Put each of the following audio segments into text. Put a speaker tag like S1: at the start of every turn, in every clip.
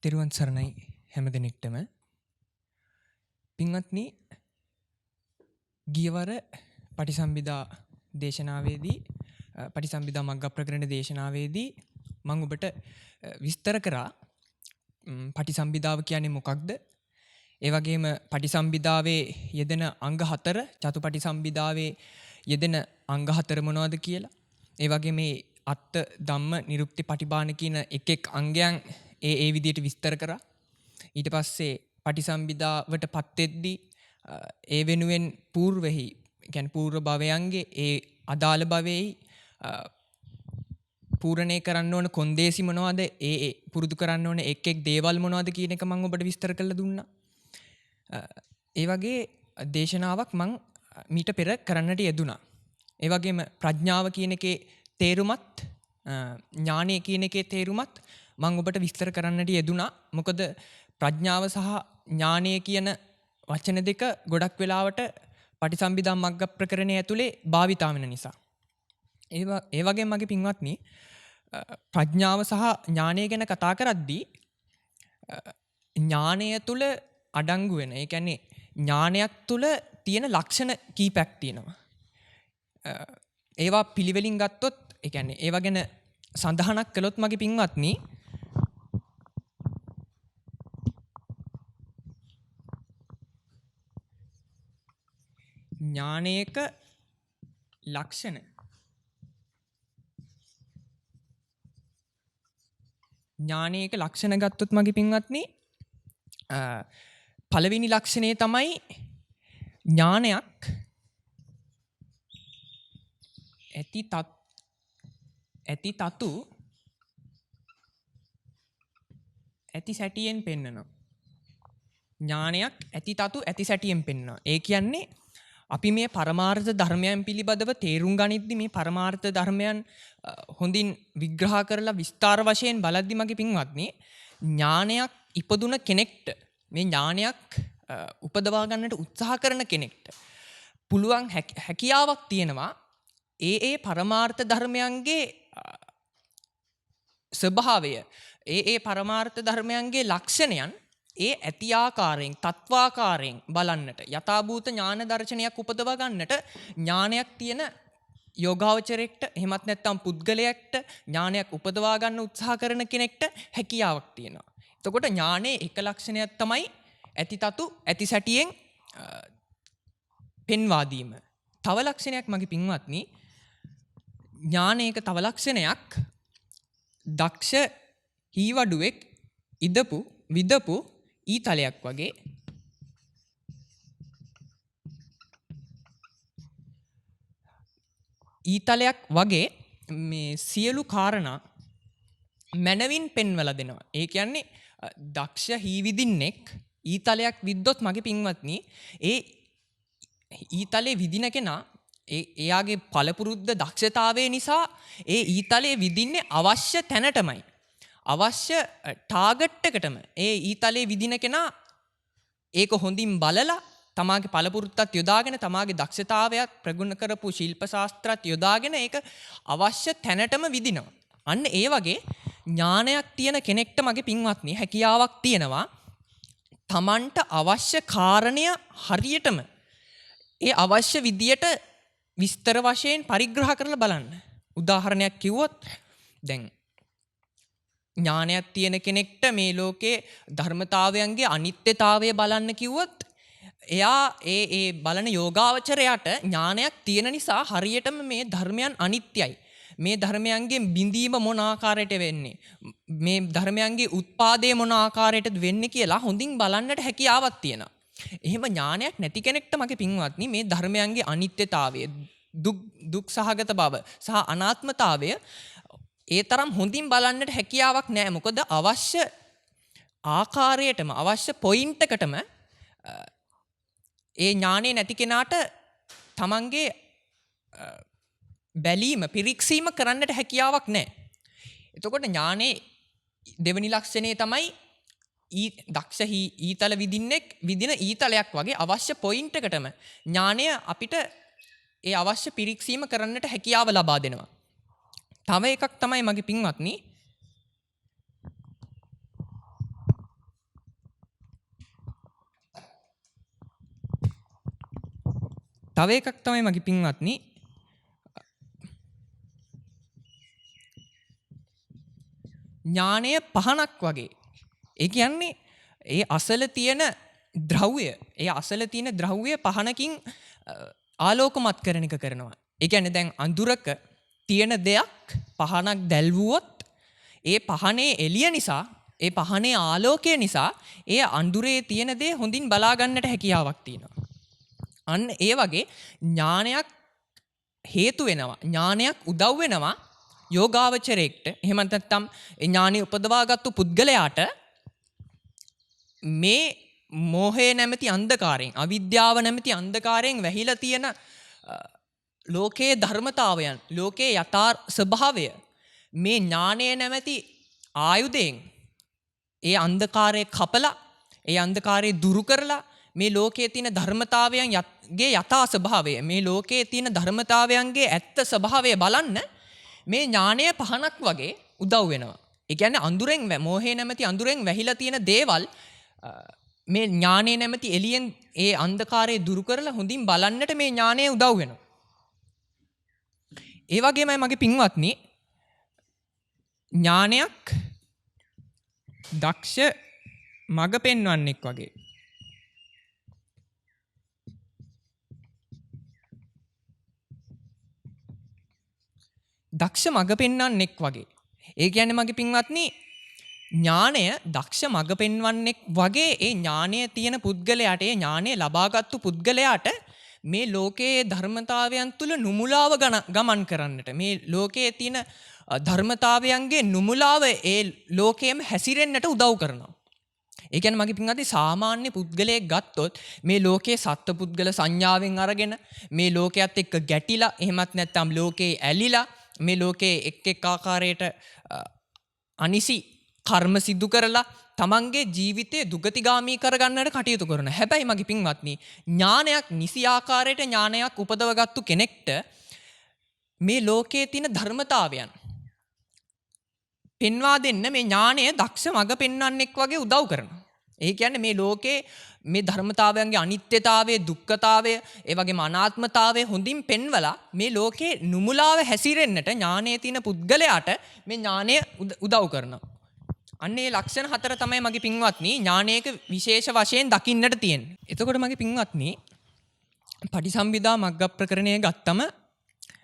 S1: තෙරුවන් සරණයි හැම දෙනෙක්ටම. පින්වත්නි, ගියවර පටිසම්භිදා දේශනාවේදී පටිසම්භිදා මග්ග ප්‍රකරණ දේශනාවේදී මම ඔබට විස්තර කරා පටිසම්භිදාව කියන්නේ මොකක්ද? ඒ වගේම පටිසම්භිදාවේ යෙදෙන අංග 4, චතුපටිසම්භිදාවේ යෙදෙන අංග 4 මොනවද කියලා. ඒ වගේම මේ අත්ත ධම්ම නිරුක්ති පටිභාන කියන එක් අංගයන් ඒ විදිහට විස්තර කරා. ඊට පස්සේ පටිසම්භිදාවට පත් වෙද්දී ඒ වෙනුවෙන් పూర్වෙහි කියන්නේ పూర్ව භවයන්ගේ ඒ අදාළ භවයේයි පූර්ණේ කරන්න ඕන කොන්දේසි මොනවද, ඒ පුරුදු කරන්න ඕන එක් දේවල් මොනවද කියන එක මම ඔබට විස්තර කරලා දුන්නා. ඒ වගේ දේශනාවක් මම මීට පෙර කරන්නට යෙදුනා. ඒ වගේම ප්‍රඥාව කියන එකේ තේරුමත් ඥානය කියන එකේ තේරුමත් මම ඔබට විස්තර කරන්නට යෙදුනා. මොකද ප්‍රඥාව සහ ඥානය කියන වචන දෙක ගොඩක් වෙලාවට පටිසම්භිදා මග්ග ප්‍රකරණය ඇතුලේ භාවිතා වෙන නිසා. ඒ වගේම මගේ පින්වත්නි, ප්‍රඥාව සහ ඥානය ගැන කතා කරද්දී ඥානය තුල අඩංගු වෙන, ඒ කියන්නේ ඥානයක් තුල තියෙන ලක්ෂණ කීපයක් තියෙනවා. ඒවා පිළිවෙලින් ගත්තොත්, ඒ කියන්නේ ඒවා ගැන සඳහනක් කළොත් මගේ පින්වත්නි, ඥානයක ලක්ෂණ ගත්තොත් මගේ පින්වත්නි, පළවෙනි ලක්ෂණය තමයි ඥානයක් ඇති තතු ඇති සැටියෙන් පෙන්වනවා. ඥානයක් ඇති තතු ඇති සැටියෙන් පෙන්වනවා. ඒ කියන්නේ අපි මේ පරමාර්ථ ධර්මයන් පිළිබඳව තේරුම් ගනිද්දි මේ පරමාර්ථ ධර්මයන් හොඳින් විග්‍රහ කරලා විස්තර වශයෙන් බලද්දි මගේ පින්වත්නි, ඥානයක් ඉපදුන කෙනෙක්ට, මේ ඥානයක් උපදවා ගන්නට උත්සාහ කරන කෙනෙක්ට පුළුවන් හැකියාවක් තියෙනවා ඒ පරමාර්ථ ධර්මයන්ගේ ස්වභාවය, ඒ පරමාර්ථ ධර්මයන්ගේ ලක්ෂණයන් ඒ ඇති ආකාරයෙන් තත්වාකාරයෙන් බලන්නට, යථාභූත ඥාන දර්ශනයක් උපදවා ගන්නට ඥානයක් තියෙන යෝගාවචරයෙක්ට, එහෙමත් නැත්නම් පුද්ගලයෙක්ට, ඥානයක් උපදවා ගන්න උත්සාහ කරන කෙනෙක්ට හැකියාවක් තියෙනවා. එතකොට ඥානයේ එක ලක්ෂණයක් තමයි ඇති තතු ඇති සැටියෙන් පෙන්වා දීම. තව ලක්ෂණයක් මගේ පින්වත්නි, ඥානයක තව ලක්ෂණයක් දක්ෂ හීවඩුවෙක් විදපු ඊතලයක් වගේ මේ සියලු කාරණා මනවින් පෙන්වලා දෙනවා. ඒ කියන්නේ දක්ෂ හීවිදින්නෙක් ඊතලයක් විද්දොත් මගේ පින්වත්නි, ඒ ඊතලේ විදින කෙනා එයාගේ පළපුරුද්ද දක්ෂතාවය නිසා ඒ ඊතලේ විදින්නේ අවශ්‍ය තැනටමයි, අවශ්‍ය ටාගට් එකටම. ඒ ඊතලේ විදින කෙනා ඒක හොඳින් බලලා තමාගේ පළපුරුද්දත් යොදාගෙන, තමාගේ දක්ෂතාවයත් ප්‍රගුණ කරපු ශිල්ප ශාස්ත්‍රات යොදාගෙන ඒක අවශ්‍ය තැනටම විදිනවා. අන්න ඒ වගේ ඥානයක් තියෙන කෙනෙක්ට මගේ පින්වත්නි හැකියාවක් තියෙනවා තමන්ට අවශ්‍ය කාරණය හරියටම ඒ අවශ්‍ය විදියට විස්තර වශයෙන් පරිග්‍රහ කරලා බලන්න. උදාහරණයක් කිව්වොත්, දැන් ඥානයක් තියෙන කෙනෙක්ට මේ ලෝකේ ධර්මතාවයන්ගේ අනිත්‍යතාවය බලන්න කිව්වොත්, එයා ඒ බලන යෝගාවචරයට ඥානයක් තියෙන නිසා හරියටම මේ ධර්මයන් අනිත්‍යයි, මේ ධර්මයන්ගේ බිඳීම මොන ආකාරයට වෙන්නේ, මේ ධර්මයන්ගේ උත්පාදය මොන ආකාරයටද වෙන්නේ කියලා හොඳින් බලන්නට හැකියාවක් තියෙනවා. එහෙම ඥානයක් නැති කෙනෙක්ට මගේ පින්වත්නි මේ ධර්මයන්ගේ අනිත්‍යතාවය, දුක් සහගත බව සහ අනාත්මතාවය ඒ තරම් හොඳින් බලන්නට හැකියාවක් නැහැ. මොකද අවශ්‍ය ආකාරයටම, අවශ්‍ය පොයින්ට් එකටම ඒ ඥානෙ නැති කෙනාට තමන්ගේ බැලීම, පිරික්සීම කරන්නට හැකියාවක් නැහැ. එතකොට ඥානේ දෙවෙනි ලක්ෂණය තමයි දක්ෂ ඊතල විදින්නෙක් විදින ඊතලයක් වගේ අවශ්‍ය පොයින්ට් එකටම ඥානය අපිට ඒ අවශ්‍ය පිරික්සීම කරන්නට හැකියාව ලබා දෙනවා. තව එකක් තමයි මගේ පින්වත්නි, තව එකක් තමයි මගේ පින්වත්නි ඥානය පහනක් වගේ. ඒ කියන්නේ ඒ අසල තියෙන ද්‍රව්‍ය, ඒ අසල තියෙන ද්‍රව්‍ය පහනකින් ආලෝකමත් කරන එක කරනවා. ඒ කියන්නේ දැන් අඳුරක තියෙන දෙයක් පහනක් දැල්වුවොත් ඒ පහනේ එළිය නිසා, ඒ පහනේ ආලෝකය නිසා ඒ අඳුරේ තියෙන දේ හොඳින් බලා ගන්නට හැකියාවක් තියෙනවා. අන්න ඒ වගේ ඥානයක් හේතු වෙනවා. ඥානයක් උදව් වෙනවා යෝගාවචරයෙක්ට. එහෙම නැත්නම් ඥානෙ උපදවාගත්තු පුද්ගලයාට මේ මෝහය නැමැති අන්ධකාරයෙන්, අවිද්‍යාව නැමැති අන්ධකාරයෙන් වැහිලා තියෙන ලෝකයේ ධර්මතාවයන්, ලෝකයේ යථා ස්වභාවය මේ ඥානය නැමැති ආයුධයෙන් ඒ අන්ධකාරය කපලා, ඒ අන්ධකාරය දුරු කරලා මේ ලෝකයේ තියෙන ධර්මතාවයන්ගේ යථා ස්වභාවය, මේ ලෝකයේ තියෙන ධර්මතාවයන්ගේ ඇත්ත ස්වභාවය බලන්න මේ ඥානය පහනක් වගේ උදව් වෙනවා. ඒ කියන්නේ අඳුරෙන්, මෝහය නැමැති අඳුරෙන් වැහිලා තියෙන දේවල් මේ ඥානය නැමැති එළියෙන් ඒ අන්ධකාරය දුරු කරලා හොඳින් බලන්නට මේ ඥානය උදව් වෙනවා. ඒ වගේමයි මගේ පින්වත්නි ඥානයක් දක්ෂ මඟ පෙන්වන්නෙක් වගේ. දක්ෂ මඟ පෙන්වන්නෙක් වගේ. ඒ කියන්නේ මගේ පින්වත්නි ඥානය දක්ෂ මඟ පෙන්වන්නෙක් වගේ ඒ ඥානය තියෙන පුද්ගලයාට, ඒ ඥානය ලබාගත්තු පුද්ගලයාට මේ ලෝකයේ ධර්මතාවයන් තුළ නුමුලාව ගමන් කරන්නට, මේ ලෝකයේ තියෙන ධර්මතාවයන්ගේ නුමුලාව ඒ ලෝකයේම හැසිරෙන්නට උදව් කරනවා. ඒ කියන්නේ මගේ පින්වත්නි සාමාන්‍ය පුද්ගලයෙක් ගත්තොත් මේ ලෝකයේ සත්ත්ව පුද්ගල සංඥාවෙන් අරගෙන මේ ලෝකයේත් එක්ක ගැටිලා, එහෙමත් නැත්නම් ලෝකේ ඇලිලා, මේ ලෝකයේ එක් ආකාරයට අනිසි කර්ම සිදු කරලා තමන්ගේ ජීවිතය දුගතිගාමී කරගන්නට කටයුතු කරන. හැබැයි මගේ පින්වත්නි ඥානයක්, නිසි ආකාරයට ඥානයක් උපදවගත්තු කෙනෙක්ට මේ ලෝකයේ තියෙන ධර්මතාවයන් පෙන්වා දෙන්න මේ ඥානය දක්ෂ මඟ පෙන්වන්නෙක් වගේ උදව් කරනවා. ඒ කියන්නේ මේ ලෝකේ මේ ධර්මතාවයන්ගේ අනිත්‍යතාවය, දුක්ඛතාවය, ඒ වගේම අනාත්මතාවය හොඳින් පෙන්වලා මේ ලෝකේ නුමුලාව හැසිරෙන්නට ඥානයේ තියෙන පුද්ගලයාට මේ ඥානය උදව් කරනවා. අන්න ඒ ලක්ෂණ හතර තමයි මගේ පින්වත්නි ඥානයක විශේෂ වශයෙන් දකින්නට තියෙන්නේ. එතකොට මගේ පින්වත්නි පටිසම්භිදා මග්ග ප්‍රකරණය ගත්තම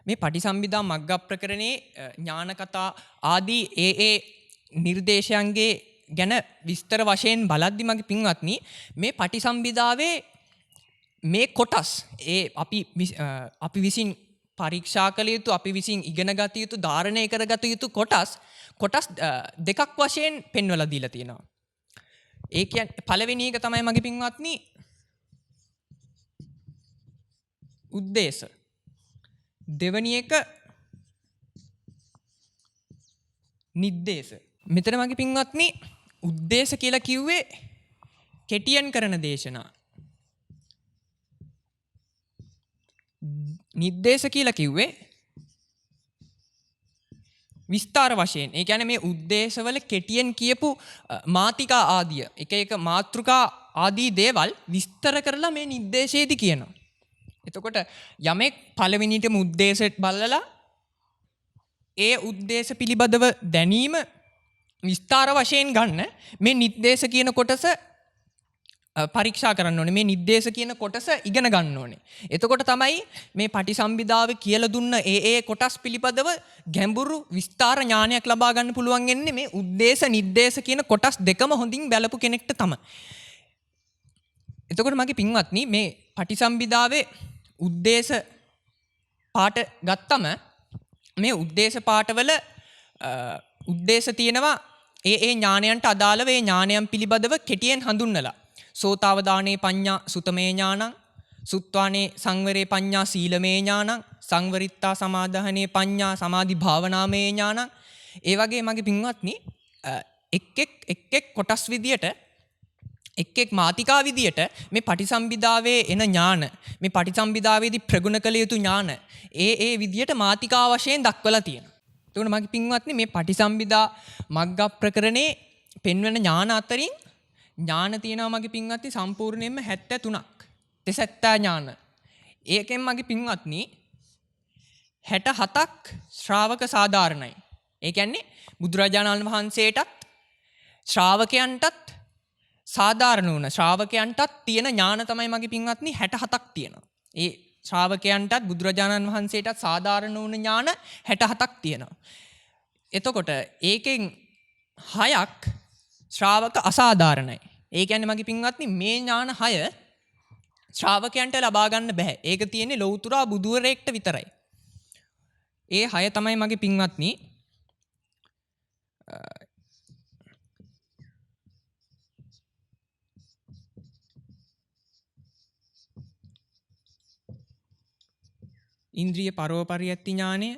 S1: මේ පටිසම්භිදා මග්ග ප්‍රකරණේ ඥාන කතා ආදී ඒ නිර්දේශයන්ගේ ගැන විස්තර වශයෙන් බලද්දි මගේ පින්වත්නි මේ පටිසම්භිදාවේ මේ කොටස් ඒ අපි විසින් පරීක්ෂා කළ යුතු, අපි විසින් ඉගෙන ගත යුතු, ධාරණය කරගත යුතු කොටස් දෙකක් වශයෙන් පෙන්වලා දීලා තියෙනවා. ඒ කියන්නේ පළවෙනි එක තමයි මගේ පින්වත්නි උද්දේශ. දෙවෙනි එක නිද්දේශ. මෙතන මගේ පින්වත්නි උද්දේශ කියලා කිව්වේ කෙටියෙන් කරන දේශනා. නිද්දේශ කියලා කිව්වේ විස්තර වශයෙන්. ඒ කියන්නේ මේ උද්දේශවල කෙටියෙන් කියපු මාතිකා ආදිය, එක මාතෘකා ආදී දේවල් විස්තර කරලා මේ නිද්දේශයේදී කියනවා. එතකොට යමෙක් පළවෙනිටම උද්දේශයට බලලා ඒ උද්දේශ පිළිබඳව දැනීම විස්තර වශයෙන් ගන්න මේ නිද්දේශ කියන කොටස පරීක්ෂා කරන්න ඕනේ. මේ නිද්දේශ කියන කොටස ඉගෙන ගන්න ඕනේ. එතකොට තමයි මේ පටිසම්භිදාවේ කියලා දුන්න ඒ කොටස් පිළිබඳව ගැඹුරු විස්තර ඥානයක් ලබා ගන්න පුළුවන් වෙන්නේ මේ උද්දේශ නිද්දේශ කියන කොටස් දෙකම හොඳින් බලපු කෙනෙක්ට තමයි. එතකොට මගේ පින්වත්නි මේ පටිසම්භිදාවේ උද්දේශ පාඩ ගත්තම මේ උද්දේශ පාඩවල උද්දේශ තියෙනවා ඒ ඥානයන්ට අදාළව ඒ ඥානයන් පිළිබඳව කෙටියෙන් හඳුන්වලා. සෝතාවදානේ පඤ්ඤා සුතමේ ඥානං, සුත්වානේ සංවරේ පඤ්ඤා සීලමේ ඥානං, සංවරිත්තා සමාදාහනේ පඤ්ඤා සමාධි භාවනාමේ ඥානං. ඒ වගේ මගේ පින්වත්නි එක් කොටස් විදියට, එක් මාතිකා විදියට මේ පටිසම්භිදාවේ එන ඥාන, මේ පටිසම්භිදාවේදී ප්‍රගුණ කළ යුතු ඥාන ඒ විදියට මාතිකා වශයෙන් දක්වලා තියෙනවා. එතකොට මගේ පින්වත්නි මේ පටිසම්භිදා මග්ග ප්‍රකරණේ පෙන්වන ඥාන අතරින් ඥාන තියෙනවා මගේ පින්වත්නි සම්පූර්ණයෙන්ම 73ක්. තෙසැත්තා ඥාන. ඒකෙන් මගේ පින්වත්නි 67ක් ශ්‍රාවක සාධාරණයි. ඒ කියන්නේ බුදුරජාණන් වහන්සේටත් ශ්‍රාවකයන්ටත් සාධාරණ වුණ ශ්‍රාවකයන්ටත් තියෙන ඥාන තමයි මගේ පින්වත්නි 67ක් තියෙනවා. ඒ ශ්‍රාවකයන්ටත් බුදුරජාණන් වහන්සේටත් සාධාරණ වුණ ඥාන 67ක් තියෙනවා. එතකොට ඒකෙන් 6ක් ශ්‍රාවක අසාධාරණයි. ඒ කියන්නේ මගේ පින්වත්නි මේ ඥාන 6 ශ්‍රාවකයන්ට ලබා ගන්න බෑ. ඒක තියෙන්නේ ලෞතුරා බුදුවරයෙක්ට විතරයි. ඒ 6 තමයි මගේ පින්වත්නි ඉන්ද්‍රිය පරෝපරියත්ති ඥානය,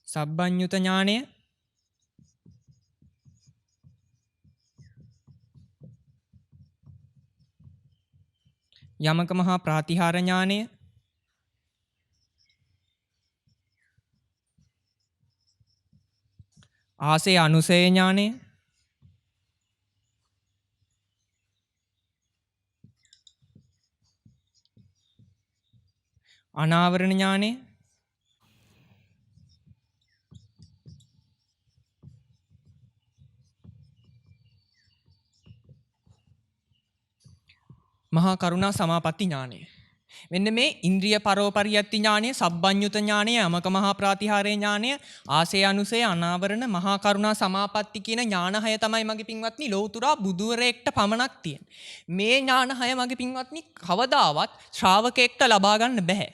S1: සබ්බඤ්ඤුත ඥානය, යමක මහා ප්‍රාතිහාර ඥානය, ආසේ අනුසය ඥානය, අනාවරණ ඥානය, මහා කරුණා සමාපatti ඥානය. මෙන්න මේ ඉන්ද්‍රිය පරෝපරියත්ති ඥානය, සබ්බඤ්ඤුත ඥානය, යමක මහා ප්‍රාතිහාරේ ඥානය, ආසේ අනුසය, අනාවරණ, මහා කරුණා සමාපatti කියන ඥාන 6 තමයි මගේ පින්වත්නි ලෞතුරා බුදුවරයෙක්ට පමණක් තියෙන්නේ. මේ ඥාන 6 මගේ පින්වත්නි කවදාවත් ශ්‍රාවකයෙක්ට ලබා ගන්න බෑ.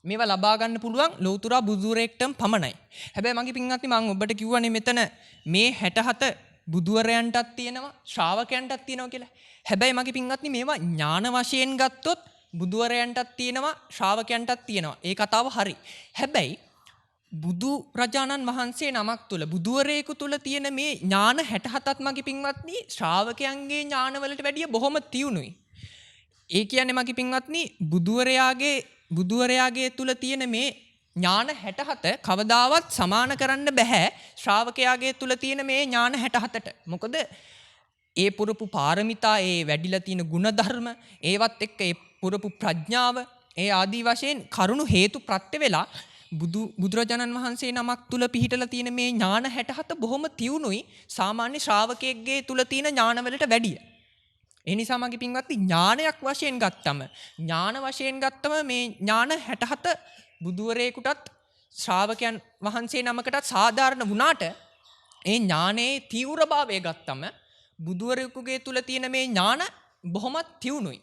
S1: මේවා ලබා ගන්න පුළුවන් ලෞතුරා බුදුවරයෙක්ටම පමණයි. හැබැයි මගේ පින්වත්නි මම ඔබට කිව්වනේ මෙතන මේ 67 බුදුවරයන්ටත් තියෙනවා ශ්‍රාවකයන්ටත් තියෙනවා කියලා. හැබැයි මගේ පින්වත්නි මේවා ඥාන වශයෙන් ගත්තොත් බුදුවරයන්ටත් තියෙනවා ශ්‍රාවකයන්ටත් තියෙනවා. ඒ කතාව හරි. හැබැයි බුදු රජාණන් වහන්සේ නමක් තුල බුදුවරයෙකු තුල තියෙන මේ ඥාන 67ත් මගේ පින්වත්නි ශ්‍රාවකයන්ගේ ඥානවලට වැඩිය බොහොම තියුණුයි. ඒ කියන්නේ මගේ පින්වත්නි බුදුවරයාගේ තුල තියෙන මේ ඥාන 67 කවදාවත් සමාන කරන්න බෑ ශ්‍රාවකයාගේ තුල තියෙන මේ ඥාන 67ට. මොකද ඒ පුරපු පාරමිතා, ඒ වැඩිලා තියෙන ගුණධර්ම, ඒවත් එක්ක ඒ පුරපු ප්‍රඥාව, ඒ ආදී වශයෙන් කරුණු හේතු ප්‍රත්‍ය වෙලා බුදුරජාණන් වහන්සේ නමක් තුල පිහිටලා තියෙන මේ ඥාන 67 බොහොම තියුණුයි සාමාන්‍ය ශ්‍රාවකයෙක්ගේ තුල තියෙන ඥානවලට වැඩිය. ඒ නිසා මගේ පින්වත්නි ඥානයක් වශයෙන් ගත්තම මේ ඥාන 67 බුදුවරයෙකුටත් ශ්‍රාවකයන් වහන්සේ නමකටත් සාධාරණ වුණාට ඒ ඥානයේ තීව්‍රභාවය ගත්තම බුදුවරයෙකුගේ තුල තියෙන මේ ඥාන බොහොම තියුණුයි.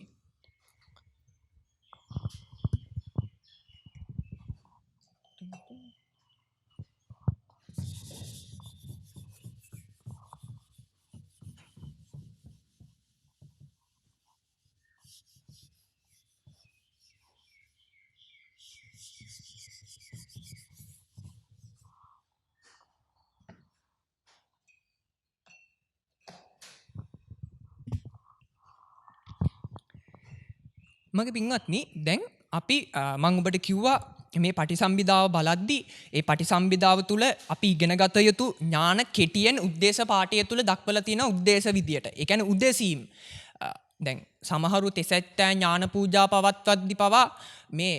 S1: මගේ පින්වත්නි දැන් අපි මම ඔබට කිව්වා මේ පටිසම්භිදාව බලද්දී ඒ පටිසම්භිදාව තුළ අපි ඉගෙන ගත යුතු ඥාන කෙටියෙන් උද්දේශ පාඨය තුළ දක්වලා තියෙන උද්දේශ විදියට. ඒ කියන්නේ උද්දේශීම්. දැන් සමහරු තෙසැත්තෑ ඥාන පූජා පවත්වද්දී පවා මේ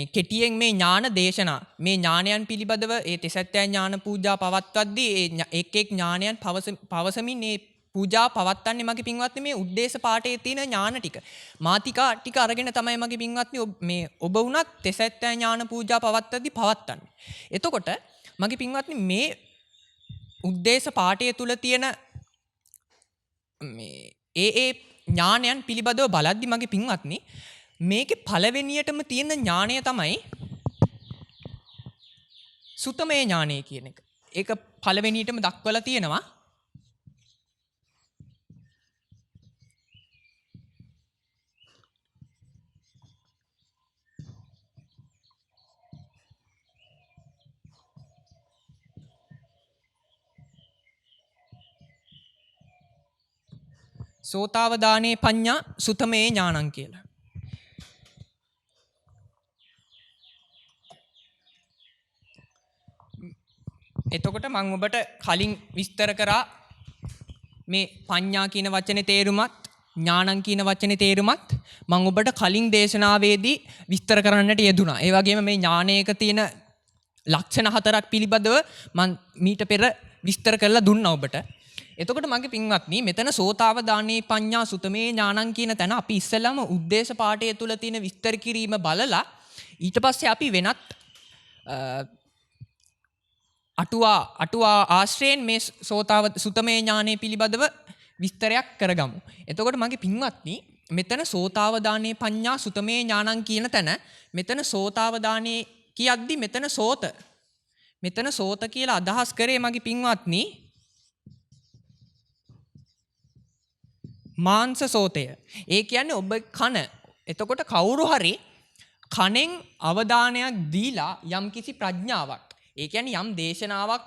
S1: කෙටියෙන් මේ ඥාන දේශනා මේ ඥානයන් පිළිබඳව ඒ තෙසැත්තෑ ඥාන පූජා පවත්වද්දී ඒ එක් ඥානයන් පවසමින් මේ පූජා පවත්වන්නේ මගේ පින්වත්නි මේ උද්දේශ පාඨයේ තියෙන ඥාන ටික. මාතිකා ටික අරගෙන තමයි මගේ පින්වත්නි මේ ඔබ වුණත් තෙසැත්තෑ ඥාන පූජා පවත්වද්දී පවත්වන්නේ. එතකොට මගේ පින්වත්නි මේ උද්දේශ පාඨයේ තුල තියෙන මේ ඒ ඥානයන් පිළිබඳව බලද්දී මගේ පින්වත්නි මේකේ පළවෙනියටම තියෙන ඥානය තමයි සුතමේ ඥානය කියන එක. ඒක පළවෙනියටම දක්වලා තියෙනවා. සෝතාවදානේ පඤ්ඤා සුතමේ ඥානං කියලා. එතකොට මම ඔබට කලින් විස්තර කරා මේ පඤ්ඤා කියන වචනේ තේරුමත් ඥානං කියන වචනේ තේරුමත් මම ඔබට කලින් දේශනාවේදී විස්තර කරන්නට යෙදුණා. ඒ වගේම මේ ඥානයක තියෙන ලක්ෂණ 4ක් පිළිබඳව මම මීට පෙර විස්තර කරලා දුන්නා ඔබට. එතකොට මගේ පින්වත්නි මෙතන සෝතාවදානේ පඤ්ඤා සුතමේ ඥානං කියන තැන අපි ඉස්සෙල්ලාම උද්දේශ පාඨය තුල තියෙන විස්තර කිරීම බලලා ඊට පස්සේ අපි වෙනත් අටුවා ආශ්‍රයෙන් මේ සුතමේ ඥානය පිළිබඳව විස්තරයක් කරගමු. එතකොට මගේ පින්වත්නි මෙතන සෝතාවදානේ පඤ්ඤා සුතමේ ඥානං කියන තැන මෙතන සෝතාවදානේ කියද්දි මෙතන සෝත කියලා අදහස් කරේ මගේ පින්වත්නි මාංශ සෝතය. ඒ කියන්නේ ඔබ කන. එතකොට කවුරු හරි කනෙන් අවධානයක් දීලා යම්කිසි ප්‍රඥාවක්, ඒ කියන්නේ යම් දේශනාවක්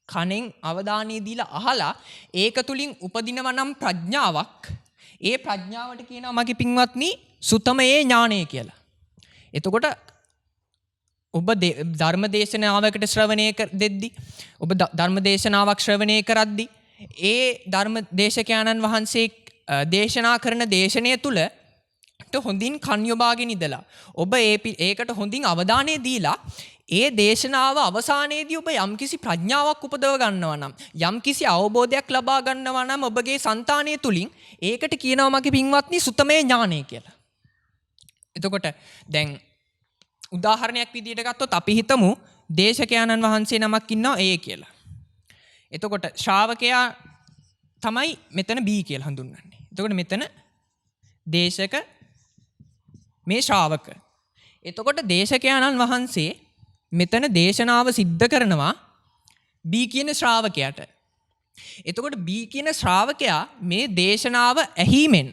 S1: කනෙන් අවධානය දීලා අහලා ඒක තුලින් උපදිනවා නම් ප්‍රඥාවක්, ඒ ප්‍රඥාවට කියනවා මගේ පින්වත්නි සුතමයේ ඥානය කියලා. එතකොට ඔබ ධර්ම දේශනාවකට ශ්‍රවණය දෙද්දි, ඔබ ධර්ම දේශනාවක් ශ්‍රවණය කරද්දි ඒ ධර්ම දේශකයන්න් වහන්සේ දේශනා කරන දේශනය තුල හොඳින් කන් යොබාගෙන ඉඳලා ඔබ ඒකට හොඳින් අවධානය දීලා ඒ දේශනාව අවසානයේදී ඔබ යම්කිසි ප්‍රඥාවක් උපදව ගන්නවා නම්, යම්කිසි අවබෝධයක් ලබා ගන්නවා නම් ඔබගේ సంతානය තුලින් ඒකට කියනවා මගේ පින්වත්නි සුතමේ ඥානය කියලා. එතකොට දැන් උදාහරණයක් විදිහට ගත්තොත් අපි හිතමු දේශකයන්න් වහන්සේ නමක් ඉන්නවා A කියලා. එතකොට ශ්‍රාවකයා තමයි මෙතන B කියලා හඳුන්වන්නේ. එතකොට මෙතන දේශක, මේ ශ්‍රාවක. එතකොට දේශකයන්න් වහන්සේ මෙතන දේශනාව සිද්ධ කරනවා B කියන ශ්‍රාවකයාට. එතකොට B කියන ශ්‍රාවකයා මේ දේශනාව ඇහිමෙන්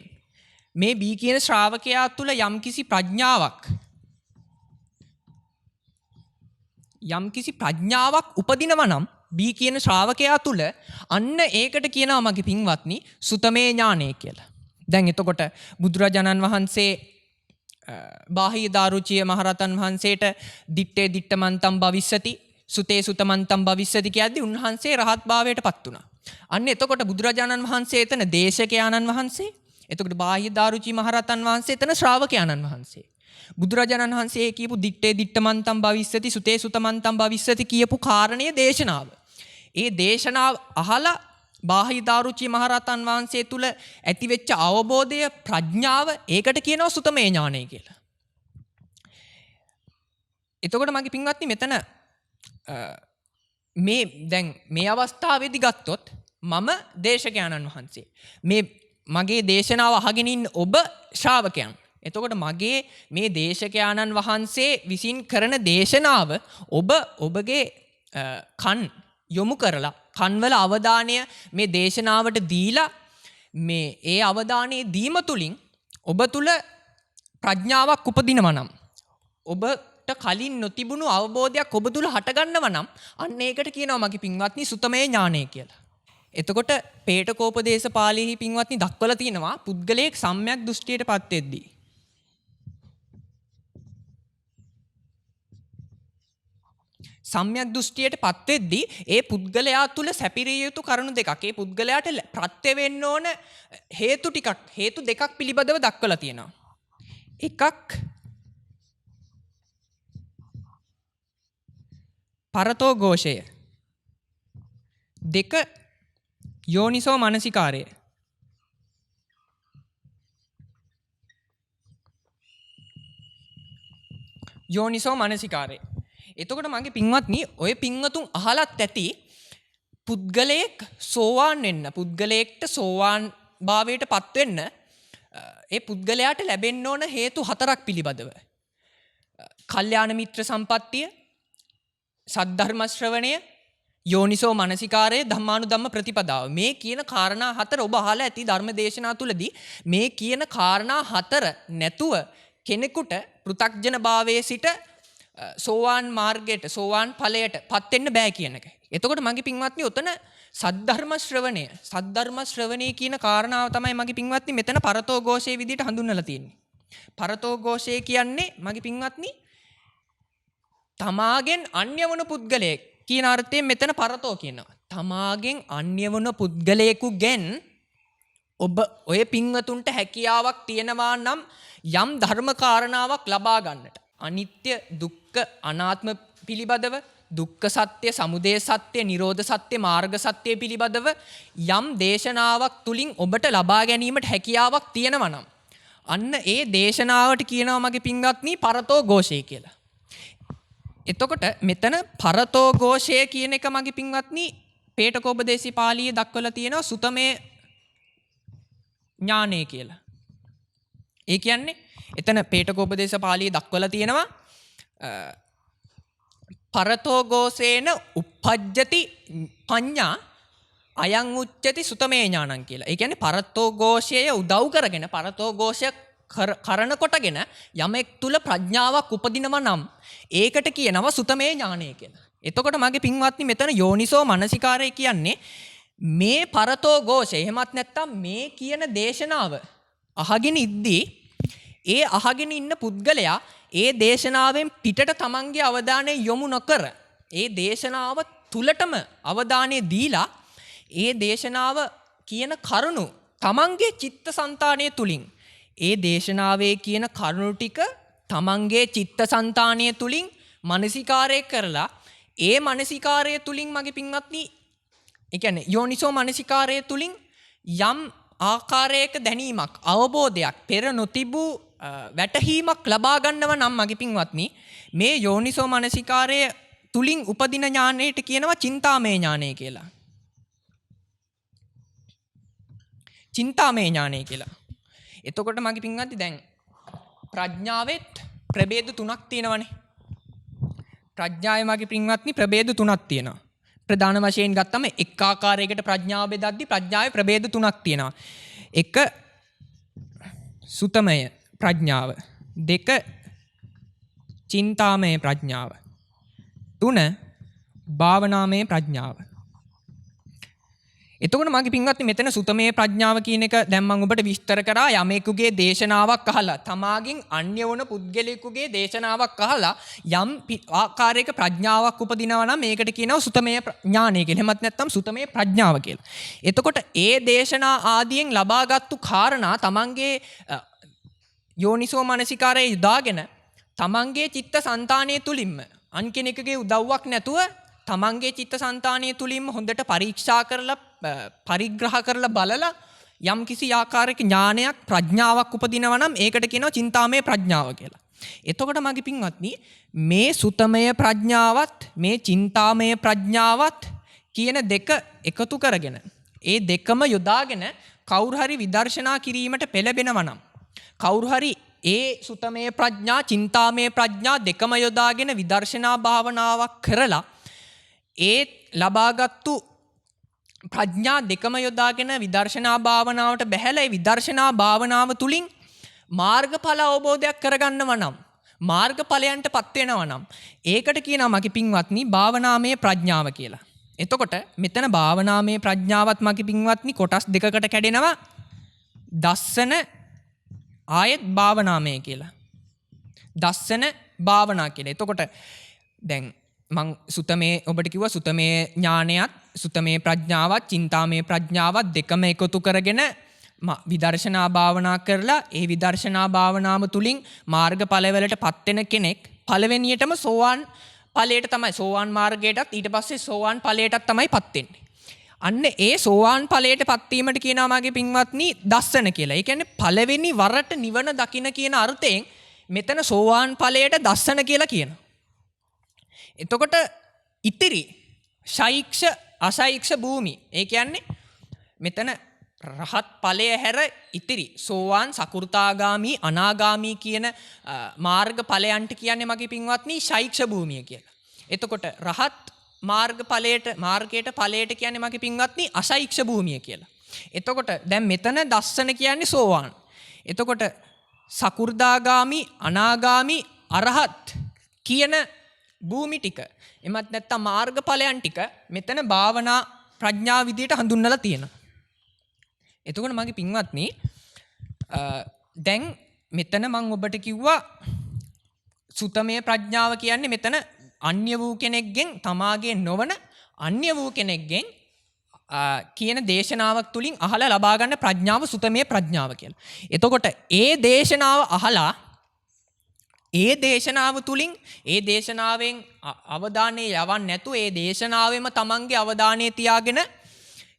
S1: මේ B කියන ශ්‍රාවකයා තුළ යම්කිසි ප්‍රඥාවක් උපදිනවා නම් B කියන ශ්‍රාවකයා තුළ අන්න ඒකට කියනවා මගේ පින්වත්නි සුතමේ ඥානය කියලා. දැන් එතකොට බුදුරජාණන් වහන්සේ බාහී දාරුචිය මහරතන් වහන්සේට දිත්තේ දිත්තමන්තම් භවිස්සති සුතේ සුතමන්තම් භවිස්සති කියද්දී උන්වහන්සේ රහත් භාවයට පත් වුණා. අන්න එතකොට බුදුරජාණන් වහන්සේ එතන දේශකයාණන් වහන්සේ, එතකොට බාහී දාරුචි මහරතන් වහන්සේ එතන ශ්‍රාවකයාණන් වහන්සේ. බුදුරජාණන් වහන්සේ කියපු දිත්තේ දිත්තමන්තම් භවිස්සති සුතේ සුතමන්තම් භවිස්සති කියපු කාරණය දේශනාව. ඒ දේශනාව අහලා බාහී දාරුචි මහරතන් වහන්සේ තුල ඇතිවෙච්ච අවබෝධය, ප්‍රඥාව, ඒකට කියනවා සුතමේ ඥානය කියලා. එතකොට මගේ පින්වත්නි මෙතන දැන් මේ අවස්ථාවේදී ගත්තොත් මම දේශකයන්න් වහන්සේ, මේ මගේ දේශනාව අහගෙන ඉන්න ඔබ ශ්‍රාවකයන්. එතකොට මගේ මේ දේශකයන්න් වහන්සේ විසින් කරන දේශනාව ඔබගේ කන් යොමු කරලා, කන්වල අවධානය මේ දේශනාවට දීලා, මේ ඒ අවධානයේ දීම තුලින් ඔබ තුල ප්‍රඥාවක් උපදිනවා නම්, ඔබට කලින් නොතිබුණු අවබෝධයක් ඔබ තුල හටගන්නවා නම් අන්න ඒකට කියනවා මගේ පින්වත්නි සුතමේ ඥානය කියලා. එතකොට පේඨකෝපදේශ පාළියේහි පින්වත්නි දක්වලා තියෙනවා පුද්ගලයෙක් සම්‍යක් දෘෂ්ටියටපත් වෙද්දී සම්‍යක් දෘෂ්ටියටපත් වෙද්දී ඒ පුද්ගලයා තුල සැපිරිය යුතු කරුණු දෙකක්, ඒ පුද්ගලයාට ප්‍රත්‍ය වෙන්න ඕන හේතු දෙකක් පිළිබඳව දක්වලා තියෙනවා. එකක් පරතෝ ഘോഷය, දෙක යෝනිසෝ මනසිකාරය. යෝනිසෝ මනසිකාරය. එතකොට මගේ පින්වත්නි ඔය පින්වතුන් අහලත් ඇති පුද්ගලයෙක් සෝවාන් වෙන්න, පුද්ගලයෙක්ට සෝවාන් භාවයට පත් වෙන්න ඒ පුද්ගලයාට ලැබෙන්න ඕන හේතු 4ක් පිළිබඳව. කල්යාණ මිත්‍ර සම්පත්තිය, සද්ධර්ම ශ්‍රවණය, යෝනිසෝ මනසිකාරය, ධම්මානුධම්ම ප්‍රතිපදාව. මේ කියන කාරණා 4 ඔබ අහලා ඇති ධර්ම දේශනා තුලදී මේ කියන කාරණා 4 නැතුව කෙනෙකුට පෘථග්ජන භාවයේ සිට සෝවාන් මාර්ගයට, සෝවාන් ඵලයට පත් වෙන්න බෑ කියන එක. එතකොට මගේ පින්වත්නි ඔතන සද්ධර්ම ශ්‍රවණය කියන කාරණාව තමයි මගේ පින්වත්නි මෙතන පරතෝ ഘോഷයේ විදිහට හඳුන්වලා තියෙන්නේ. පරතෝ ഘോഷය කියන්නේ මගේ පින්වත්නි තමාගෙන් අන්‍ය වුණු පුද්ගලයෙක් කියන අර්ථයෙන් මෙතන පරතෝ කියනවා. තමාගෙන් අන්‍ය වන පුද්ගලයෙකුගෙන් ඔබ ඔය පින්වතුන්ට හැකියාවක් තියෙනවා නම් යම් ධර්ම කාරණාවක් ලබා ගන්නට. අනිත්‍ය, දුක්ඛ, අනාත්ම පිළිබඳව, දුක්ඛ සත්‍ය, සමුදය සත්‍ය, නිරෝධ සත්‍ය, මාර්ග සත්‍ය පිළිබඳව යම් දේශනාවක් තුලින් ඔබට ලබා ගැනීමට හැකියාවක් තියෙනවා නම් අන්න ඒ දේශනාවට කියනවා මගේ පින්වත්නි පරතෝ ഘോഷය කියලා. එතකොට මෙතන පරතෝ ഘോഷය කියන එක මගේ පින්වත්නි පේටකෝපදේශී පාළියේ දක්වලා තියෙනවා සුතමේ ඥානය කියලා. ඒ කියන්නේ එතන පේටකෝපදේශ පාළියේ දක්වලා තියෙනවා පරතෝ ഘോഷේන uppajjati පඤ්ඤා අයං උච්චති සුතමේ ඥානං කියලා. ඒ කියන්නේ පරතෝ ഘോഷය උදව් කරගෙන පරතෝ ഘോഷය කරන කොටගෙන යමෙක් තුල ප්‍රඥාවක් උපදිනවා නම් ඒකට කියනවා සුතමේ ඥානය කියලා. එතකොට මගේ පින්වත්නි මෙතන යෝනිසෝ මනසිකාරය කියන්නේ මේ පරතෝ ഘോഷය එහෙමත් නැත්නම් මේ කියන දේශනාව අහගෙන ඉද්දී ඒ අහගෙන ඉන්න පුද්ගලයා ඒ දේශනාවෙන් පිටට තමන්ගේ අවධානය යොමු නොකර ඒ දේශනාව තුලටම අවධානය දීලා ඒ දේශනාව කියන කරුණු තමන්ගේ චිත්තසංතානය තුලින් ඒ දේශනාවේ කියන කරුණු ටික තමන්ගේ චිත්තසංතානය තුලින් මනසිකාරය කරලා ඒ මනසිකාරය තුලින් මගේ පින්වත්නි ඒ කියන්නේ යෝනිසෝ මනසිකාරය තුලින් යම් ආකාරයක දැනීමක් අවබෝධයක් පෙර නොතිබූ වැටහීමක් ලබා ගන්නව නම් මගේ පින්වත්නි මේ යෝනිසෝ මනසිකාරය තුලින් උපදින ඥානයට කියනවා චින්තාමය ඥානය කියලා. චින්තාමය ඥානය කියලා. එතකොට මගේ පින්වත්නි දැන් ප්‍රඥාවෙත් ප්‍රභේද තුනක් තියෙනවනේ. ප්‍රඥාවේ මගේ පින්වත්නි ප්‍රභේද තුනක් තියෙනවා. ප්‍රධාන වශයෙන් ගත්තම එක් ආකාරයකට ප්‍රඥාව බෙදද්දී ප්‍රඥාවේ ප්‍රභේද තුනක් තියෙනවා. එක සුතමය ප්‍රඥාව, දෙක චින්තාමය ප්‍රඥාව, තුන භාවනාමය ප්‍රඥාව. එතකොට මගේ පින්වත්නි මෙතන සුතමේ ප්‍රඥාව කියන එක දැන් මම ඔබට විස්තර කරා යමෙකුගේ දේශනාවක් අහලා තමාගෙන් අන්‍ය වුණ පුද්ගලයෙකුගේ දේශනාවක් අහලා යම් ආකාරයක ප්‍රඥාවක් උපදිනවා නම් මේකට කියනවා සුතමේ ඥානය කියලා. එහෙමත් නැත්නම් සුතමේ ප්‍රඥාව කියලා. එතකොට ඒ දේශනා ආදියෙන් ලබාගත්තු කාරණා තමන්ගේ යෝනිසෝ මනසිකාරයේ යොදාගෙන තමන්ගේ චිත්ත සංතානය තුලින්ම අන් කෙනෙකුගේ උදව්වක් නැතුව තමන්ගේ චිත්ත සංතානය තුලින්ම හොඳට පරීක්ෂා කරලා පරිග්‍රහ කරලා බලලා යම් කිසි ආකාරයක ඥානයක් ප්‍රඥාවක් උපදිනවා නම් ඒකට කියනවා චින්තාමය ප්‍රඥාව කියලා. එතකොට මගේ පින්වත්නි මේ සුතමය ප්‍රඥාවත් මේ චින්තාමය ප්‍රඥාවත් කියන දෙක එකතු කරගෙන ඒ දෙකම යොදාගෙන කවුරු හරි විදර්ශනා කිරීමට පෙළඹෙනවා නම් කවුරු හරි ඒ සුතමය ප්‍රඥා චින්තාමය ප්‍රඥා දෙකම යොදාගෙන විදර්ශනා භාවනාවක් කරලා ඒ ලබාගත්තු ප්‍රඥා දෙකම යොදාගෙන විදර්ශනා භාවනාවට බැහැලා ඒ විදර්ශනා භාවනාව තුලින් මාර්ගඵල අවබෝධයක් කරගන්නව නම් මාර්ගඵලයන්ටපත් වෙනව නම් ඒකට කියනවා මගේ පින්වත්නි භාවනාමය ප්‍රඥාව කියලා. එතකොට මෙතන භාවනාමය ප්‍රඥාවත් මගේ පින්වත්නි කොටස් දෙකකට කැඩෙනවා. දස්සන ආයත් භාවනාමය කියලා. දස්සන භාවනා කියලා. එතකොට දැන් මං සුතමේ ඔබට කිව්වා සුතමේ ඥානයත් සුතමේ ප්‍රඥාවත් චින්තාමේ ප්‍රඥාවත් දෙකම එකතු කරගෙන විදර්ශනා භාවනා කරලා ඒ විදර්ශනා භාවනාව තුලින් මාර්ගඵලවලටපත් වෙන කෙනෙක් පළවෙනියටම සෝවාන් ඵලයට තමයි සෝවාන් මාර්ගයටත් ඊට පස්සේ සෝවාන් ඵලයටත් තමයිපත් වෙන්නේ. අන්න ඒ සෝවාන් ඵලයටපත් වීමට කියනවා මාගේ පින්වත්නි දස්සන කියලා. ඒ කියන්නේ පළවෙනි වරට නිවන දකින්න කියන අර්ථයෙන් මෙතන සෝවාන් ඵලයට දස්සන කියලා කියනවා. එතකොට ඉතිරි ශෛක්ෂ අශෛක්ෂ භූමි. ඒ කියන්නේ මෙතන රහත් ඵලය හැර ඉතිරි සෝවාන් සකු르තාගාමි අනාගාමි කියන මාර්ග ඵලයන්ට කියන්නේ මගේ පින්වත්නි ශෛක්ෂ භූමිය කියලා. එතකොට රහත් මාර්ගයට ඵලයට කියන්නේ මගේ පින්වත්නි අශෛක්ෂ භූමිය කියලා. එතකොට දැන් මෙතන දස්සන කියන්නේ සෝවාන්. එතකොට සකු르දාගාමි අනාගාමි අරහත් කියන භූමි ටික එමත් නැත්නම් මාර්ගඵලයන් ටික මෙතන භාවනා ප්‍රඥා විදියට හඳුන්වලා තියෙනවා. එතකොට මගේ පින්වත්නි දැන් මෙතන මම ඔබට කිව්වා සුතමේ ප්‍රඥාව කියන්නේ මෙතන අන්‍ය වූ කෙනෙක්ගෙන් තමාගේ නොවන අන්‍ය වූ කෙනෙක්ගෙන් කියන දේශනාවක් තුළින් අහලා ලබා ගන්න ප්‍රඥාව සුතමේ ප්‍රඥාව කියලා. එතකොට ඒ දේශනාව අහලා ඒ දේශනාව තුළින් ඒ දේශනාවෙන් අවධානය යවන්නේ නැතුව ඒ දේශනාවෙම තමන්ගේ අවධානය තියාගෙන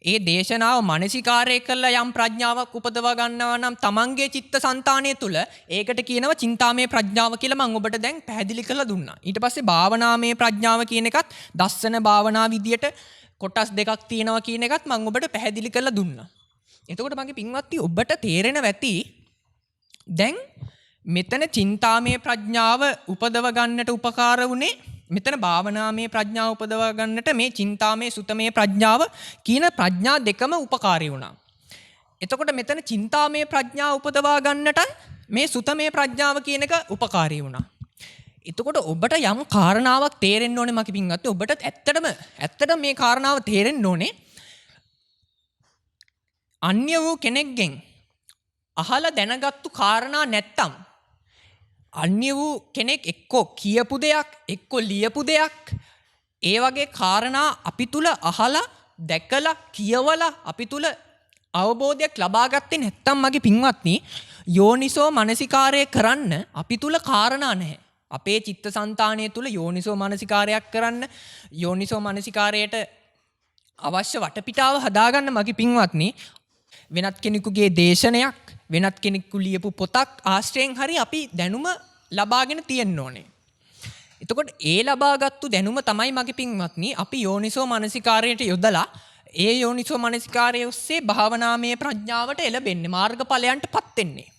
S1: ඒ දේශනාව මානසිකාරය කරලා යම් ප්‍රඥාවක් උපදවා ගන්නවා නම් තමන්ගේ චිත්තසංතානය තුළ ඒකට කියනවා චින්තාමය ප්‍රඥාව කියලා මම ඔබට දැන් පැහැදිලි කරලා දුන්නා. ඊට පස්සේ භාවනාමය ප්‍රඥාව කියන එකත් දස්සන භාවනා විදියට කොටස් දෙකක් තියෙනවා කියන එකත් මම ඔබට පැහැදිලි කරලා දුන්නා. එතකොට මගේ පින්වත්නි ඔබට තේරෙනවා ඇති දැන් මෙතන චින්තාමය ප්‍රඥාව උපදව ගන්නට උපකාර වුණේ මෙතන භාවනාමය ප්‍රඥාව උපදව ගන්නට මේ චින්තාමය සුතමය ප්‍රඥාව කියන ප්‍රඥා දෙකම උපකාරී වුණා. එතකොට මෙතන චින්තාමය ප්‍රඥාව උපදවා ගන්නට මේ සුතමය ප්‍රඥාව කියන එක උපකාරී වුණා. එතකොට ඔබට යම් කාරණාවක් තේරෙන්න ඕනේ මගේ පින්වත්නි ඔබට ඇත්තටම මේ කාරණාව තේරෙන්න ඕනේ අන්‍ය වූ කෙනෙක්ගෙන් අහලා දැනගත්තු කාරණා නැත්තම් අන්‍ය වූ කෙනෙක් එක්කෝ කියපු දෙයක් එක්කෝ ලියපු දෙයක් ඒ වගේ කාරණා අපි තුල අහලා දැකලා කියවලා අපි තුල අවබෝධයක් ලබා ගත්තේ නැත්තම් මගේ පින්වත්නි යෝනිසෝ මනසිකාරය කරන්න අපි තුල කාරණා නැහැ. අපේ චිත්තසංතානය තුල යෝනිසෝ මනසිකාරයක් කරන්න යෝනිසෝ මනසිකාරයට අවශ්‍ය වටපිටාව හදාගන්න මගේ පින්වත්නි වෙනත් කෙනෙකුගේ දේශනයක් වෙනත් කෙනෙකු ලියපු පොතක් ආශ්‍රයෙන් හරි අපි දැනුම ලබාගෙන තියෙන්න ඕනේ. එතකොට ඒ ලබාගත්තු දැනුම තමයි මගේ පින්වත්නි අපි යෝනිසෝ මනසිකාරයට යොදලා ඒ යෝනිසෝ මනසිකාරය ඔස්සේ භාවනාමය ප්‍රඥාවට එළබෙන්නේ මාර්ගඵලයන්ටපත් වෙන්නේ.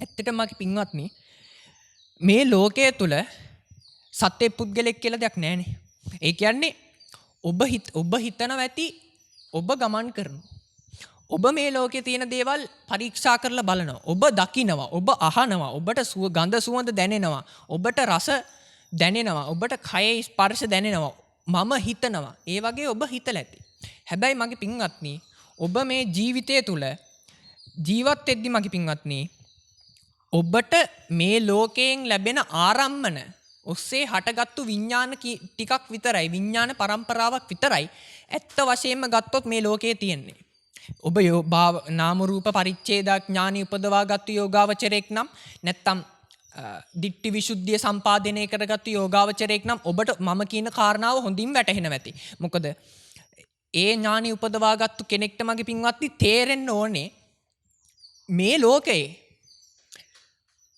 S1: ඇත්තටම මගේ පින්වත්නි මේ ලෝකයේ තුල සත්‍ය පුද්ගලෙක් කියලා දෙයක් නැහැනේ. ඒ කියන්නේ ඔබ හිතනවා ඇති ඔබ ගමන් කරනවා. ඔබ මේ ලෝකේ තියෙන දේවල් පරීක්ෂා කරලා බලනවා. ඔබ දකිනවා, ඔබ අහනවා, ඔබට ගඳ සුවඳ දැනෙනවා, ඔබට රස දැනෙනවා, ඔබට කයේ ස්පර්ශ දැනෙනවා. මම හිතනවා. ඒ වගේ ඔබ හිතලා ඇති. හැබැයි මගේ පින්වත්නි, ඔබ මේ ජීවිතය තුල ජීවත් වෙද්දි මගේ පින්වත්නි, ඔබට මේ ලෝකයෙන් ලැබෙන ආරම්මන ඔස්සේ හටගත්තු විඥාන ටිකක් විතරයි, විඥාන පරම්පරාවක් විතරයි ඇත්ත වශයෙන්ම ගත්තොත් මේ ලෝකයේ තියෙන්නේ. ඔබ නාම රූප පරිච්ඡේද ඥානෙ උපදවාගත්තු යෝගාවචරයෙක් නම් නැත්තම් දිට්ඨි විසුද්ධිය සම්පාදනය කරගත්තු යෝගාවචරයෙක් නම් ඔබට මම කියන කාරණාව හොඳින් වැටහෙනවා ඇති. මොකද ඒ ඥානෙ උපදවාගත්තු කෙනෙක්ට මගේ පින්වත්නි තේරෙන්න ඕනේ මේ ලෝකයේ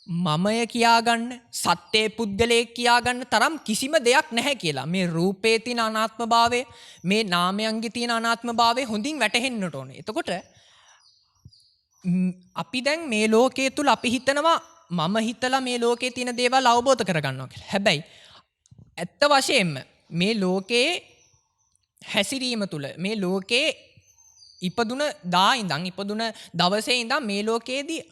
S1: මමය කියාගන්න සත්‍යයේ පුද්ගලයෙක් කියාගන්න තරම් කිසිම දෙයක් නැහැ කියලා. මේ රූපේ තියෙන අනාත්මභාවය, මේ නාමයන්ගේ තියෙන අනාත්මභාවය හොඳින් වැටහෙන්නට ඕනේ. එතකොට අපි දැන් මේ ලෝකයේ තුල අපි හිතනවා මම හිතලා මේ ලෝකයේ තියෙන දේවල් අවබෝධ කරගන්නවා කියලා. හැබැයි ඇත්ත වශයෙන්ම මේ ලෝකයේ හැසිරීම තුල මේ ලෝකයේ ඉපදුන ඉපදුන දවසේ ඉඳන් මේ ලෝකයේදී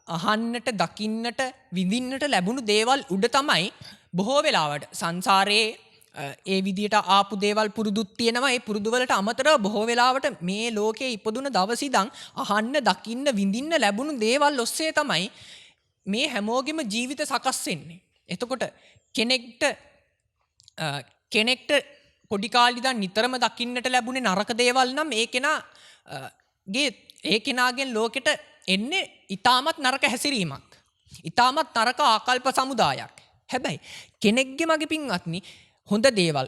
S1: අහන්නට දකින්නට විඳින්නට ලැබුණු දේවල් උඩ තමයි බොහෝ වෙලාවට සංසාරයේ ඒ විදියට ආපු දේවල් පුරුදුත් තියෙනවා. ඒ පුරුදු වලට අමතරව බොහෝ වෙලාවට මේ ලෝකයේ ඉපදුන දවස් ඉඳන් අහන්න දකින්න විඳින්න ලැබුණු දේවල් ඔස්සේ තමයි මේ හැමෝගෙම ජීවිත සකස් වෙන්නේ. එතකොට කෙනෙක්ට පොඩි කාලේ ඉඳන් නිතරම දකින්නට ලැබුණේ නරක දේවල් නම් ඒ කෙනාගෙන් ලෝකෙට එන්නේ ඊටමත් නරක හැසිරීමක්. ඊටමත් නරක ආකල්ප සමුදායක්. හැබැයි කෙනෙක්ගේ මගේ පින්වත්නි හොඳ දේවල්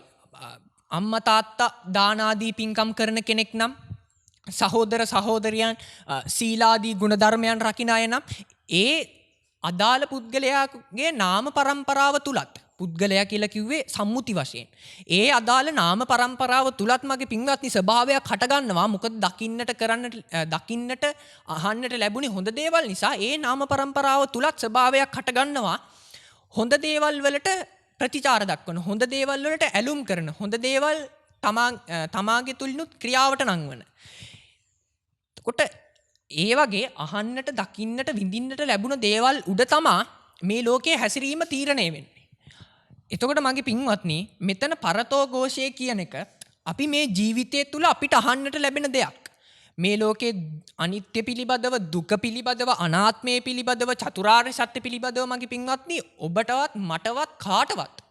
S1: අම්මා තාත්තා දාන ආදී පින්කම් කරන කෙනෙක් නම් සහෝදර සහෝදරියන් සීලාදී ගුණධර්මයන් රකින්න අය නම් ඒ අදාළ පුද්ගලයාගේ නාම පරම්පරාව තුලත් පුද්ගලයා කියලා කිව්වේ සම්මුති වශයෙන්. ඒ අදාළ නාම පරම්පරාව තුලත් මගේ පින්වත්නි ස්වභාවයක් හටගන්නවා. මොකද දකින්නට අහන්නට ලැබුණේ හොඳ දේවල් නිසා ඒ නාම පරම්පරාව තුලත් ස්වභාවයක් හටගන්නවා. හොඳ දේවල් වලට ප්‍රතිචාර දක්වන, හොඳ දේවල් වලට ඇලුම් කරන, හොඳ දේවල් තමාගේ තුලිනුත් ක්‍රියාවට නංවන. එතකොට ඒ වගේ අහන්නට දකින්නට විඳින්නට ලැබුණ දේවල් උඩ තමා මේ ලෝකයේ හැසිරීම තීරණය වෙන්නේ. එතකොට මගේ පින්වත්නි මෙතන පරතෝ ഘോഷය කියන එක අපි මේ ජීවිතය තුළ අපිට අහන්නට ලැබෙන දෙයක්. මේ ලෝකේ අනිත්‍ය පිළිබඳව, දුක පිළිබඳව, අනාත්මය පිළිබඳව, චතුරාර්ය සත්‍ය පිළිබඳව මගේ පින්වත්නි ඔබටවත් මටවත් කාටවත්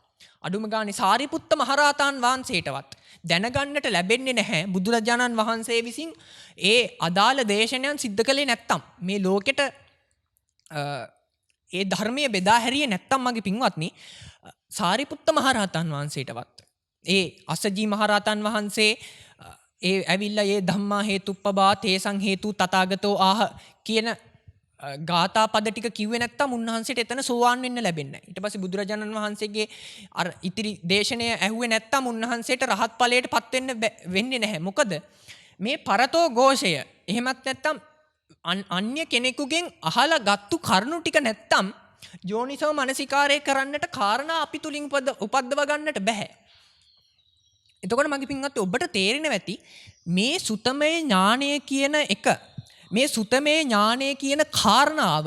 S1: අඩුම ගානේ සාරිපුත්ත මහරහතන් වහන්සේටවත් දැනගන්නට ලැබෙන්නේ නැහැ බුදුරජාණන් වහන්සේ විසින් ඒ අදාළ දේශනයන් සිද්ධ කළේ නැත්තම් මේ ලෝකෙට ඒ ධර්මයේ බෙදා හැරියේ නැත්තම් මගේ පින්වත්නි සාරිපුත්ත මහරහතන් වහන්සේටවත් ඒ අස්සජී මහරහතන් වහන්සේ ඒ ඇවිල්ලා ඒ ධම්මා හේතුප්පබා තේසං හේතු තථාගතෝ ආහ කියන ගාථා පද ටික කිව්වේ නැත්තම් උන්වහන්සේට එතන සෝවාන් වෙන්න ලැබෙන්නේ නැහැ. ඊට පස්සේ බුදුරජාණන් වහන්සේගේ අර ඉතිරි දේශනය ඇහුවේ නැත්තම් උන්වහන්සේට රහත් ඵලයටපත් වෙන්නේ නැහැ. මොකද මේ පරතෝ ഘോഷය එහෙමත් නැත්තම් අන්‍ය කෙනෙකුගෙන් අහලා ගත්තු කරුණු ටික නැත්තම් යෝනිසෝ මනසිකාරය කරන්නට කාරණා අපි තුලින් උපද්දව ගන්නට බෑ. එතකොට මගේ පින්වත් ඔබට තේරෙන්නේ නැති මේ සුතමේ ඥානය කියන එක මේ සුතමේ ඥානය කියන කාරණාව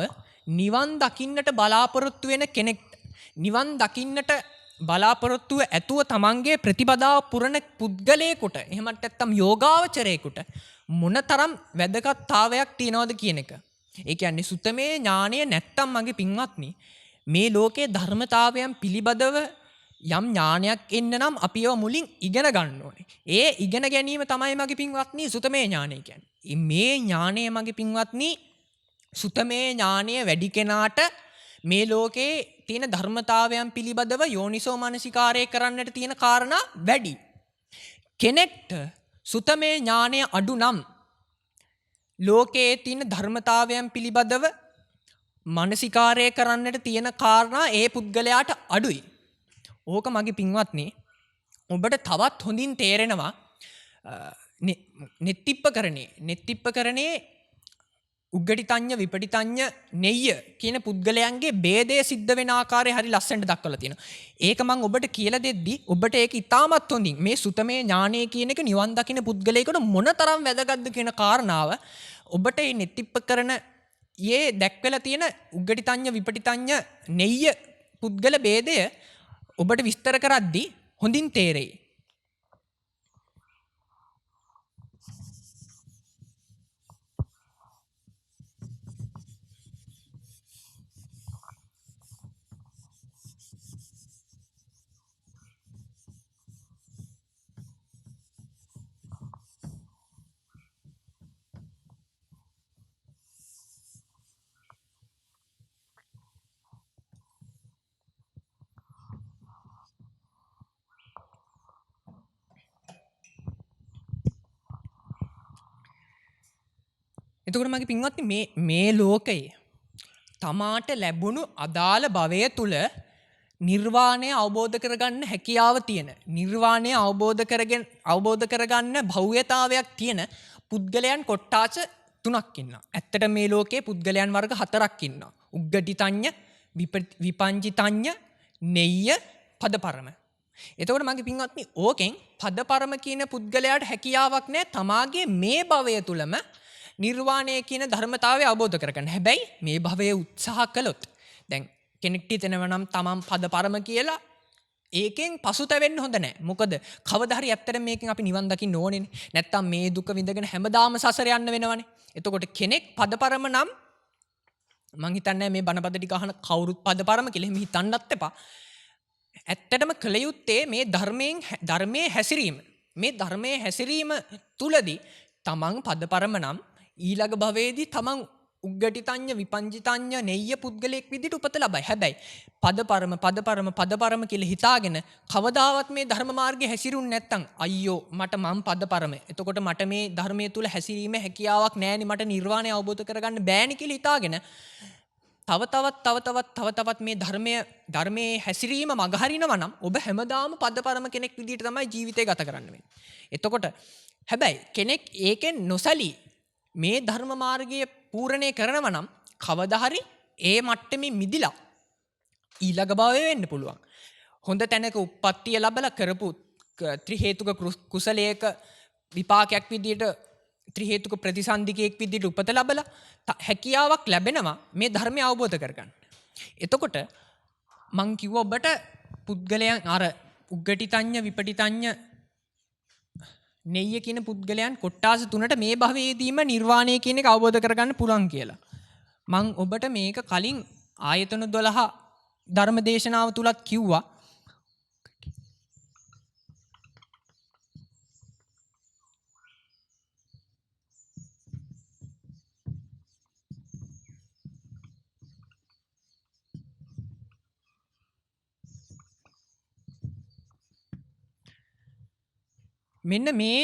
S1: නිවන් දකින්නට බලාපොරොත්තු වෙන කෙනෙක් නිවන් දකින්නට බලාපොරොත්තුව ඇතුව තමන්ගේ ප්‍රතිපදාව පුරන පුද්ගලයෙකුට එහෙමත් නැත්නම් යෝගාවචරයෙකුට මොනතරම් වැදගත්තාවයක් තියනවද කියන එක. ඒ කියන්නේ සුතමේ ඥානය නැත්තම් මගේ පින්වත්නි මේ ලෝකේ ධර්මතාවයන් පිළිබඳව යම් ඥානයක් එන්න නම් අපි ඒවා මුලින් ඉගෙන ගන්න ඕනේ. ඒ ඉගෙන ගැනීම තමයි මගේ පින්වත්නි සුතමේ ඥානය කියන්නේ. මේ ඥානය මගේ පින්වත්නි සුතමේ ඥානය වැඩි කෙනාට මේ ලෝකේ තියෙන ධර්මතාවයන් පිළිබඳව යෝනිසෝ මනසිකාරය කරන්නට තියෙන කාරණා වැඩි. කෙනෙක්ට සුතමේ ඥානය අඩු නම් ලෝකයේ තියෙන ධර්මතාවයන් පිළිබඳව මනසිකාරය කරන්නට තියෙන කාරණා ඒ පුද්ගලයාට අඩුයි. ඕක මගේ පින්වත්නි ඔබට තවත් හොඳින් තේරෙනවා නෙත්තිප්පකරණේ උග්ගටිතඤ්ඤ විපටිතඤ්ඤ නෙය්‍ය කියන පුද්ගලයන්ගේ ભેදය සිද්ධ වෙන ආකාරය හරි ලස්සනට දක්වලා තියෙනවා. ඒක මම ඔබට කියලා දෙද්දි ඔබට ඒක ඉතාමත් හොඳින් මේ සුතමේ ඥානය කියන එක නිවන් දකින්න පුද්ගලයෙකුට මොනතරම් වැදගත්ද කියන කාරණාව ඔබට මේ නෙත්තිප්පකරණ යේ දැක්වලා තියෙන උග්ගටිතඤ්ඤ විපටිතඤ්ඤ නෙය්‍ය පුද්ගල ભેදය ඔබට විස්තර කරද්දී හොඳින් තේරෙයි. එතකොට මගේ පින්වත්නි මේ ලෝකයේ තමාට ලැබුණු අදාළ භවය තුල නිර්වාණය අවබෝධ කරගන්න හැකියාව තියෙන නිර්වාණය අවබෝධ කරගන්න භව්‍යතාවයක් තියෙන පුද්ගලයන් කොට්ටාස 3ක් ඉන්නවා. ඇත්තට මේ ලෝකයේ පුද්ගලයන් වර්ග 4ක් ඉන්නවා. උග්ගටිතඤ්ඤ, විපංචිතඤ්ඤ, නෙය්‍ය, පදපරම. එතකොට මගේ පින්වත්නි ඕකෙන් පදපරම කියන පුද්ගලයාට හැකියාවක් නැහැ තමාගේ මේ භවය තුලම නිර්වාණය කියන ධර්මතාවය අවබෝධ කරගන්න. හැබැයි මේ භවයේ උත්සාහ කළොත් දැන් කෙනෙක්ට හිතෙනවා නම් තමන් පදපරම කියලා ඒකෙන් පසුතැවෙන්න හොඳ නැහැ. මොකද කවදා හරි ඇත්තට මේකෙන් අපි නිවන් දකින්න ඕනේනේ. නැත්තම් මේ දුක විඳගෙන හැමදාම සසර යන්න වෙනවනේ. එතකොට කෙනෙක් පදපරම නම් මං හිතන්නේ මේ බණපද ටික අහන කවුරුත් පදපරම කියලා එහෙම හිතන්නත් එපා. ඇත්තටම කළ යුත්තේ මේ ධර්මයේ හැසිරීම. මේ ධර්මයේ හැසිරීම තුලදී තමන් පදපරම නම් ඊළඟ භවයේදී තමන් උග්ගටිතඤ්ඤ විපංචිතඤ්ඤ නෙය්‍ය පුද්ගලයෙක් විදිහට උපත ලබයි. හැබැයි පදපරම කියලා හිතාගෙන කවදාවත් මේ ධර්ම මාර්ගයේ හැසිරුන්නේ නැත්තම් අයියෝ මට මම් පදපරම. එතකොට මට මේ ධර්මයේ තුල හැසිරීමේ හැකියාවක් නැහෙනි මට නිර්වාණය අවබෝධ කරගන්න බෑනි කියලා හිතාගෙන තව තවත් මේ ධර්මයේ හැසිරීම මගහරිනවා නම් ඔබ හැමදාම පදපරම කෙනෙක් විදිහට තමයි ජීවිතය ගත කරන්න වෙන්නේ. එතකොට හැබැයි කෙනෙක් ඒකෙන් නොසලී මේ ධර්ම මාර්ගයේ පූර්ණේ කරනවා නම් කවදා හරි ඒ මට්ටමින් මිදිලා ඊළඟ භවයේ වෙන්න පුළුවන්. හොඳ තැනක උප්පත්තිය ලැබලා කරපු ත්‍රි හේතුක කුසලයක විපාකයක් විදිහට ත්‍රි හේතුක ප්‍රතිසන්දිකයක් විදිහට උපත ලැබලා හැකියාවක් ලැබෙනවා මේ ධර්මය අවබෝධ කරගන්න. එතකොට මං කිව්වා ඔබට පුද්ගලයන් අර උග්ගටිතඤ්ඤ විපටිතඤ්ඤ නෙය්‍ය කියන පුද්ගලයන් කොට්ටාස 3ට මේ භවයේදීම නිර්වාණය කියන එක අවබෝධ කරගන්න පුළුවන් කියලා. මං ඔබට මේක කලින් ආයතන 12 ධර්ම දේශනාව තුලත් කිව්වා. මෙන්න මේ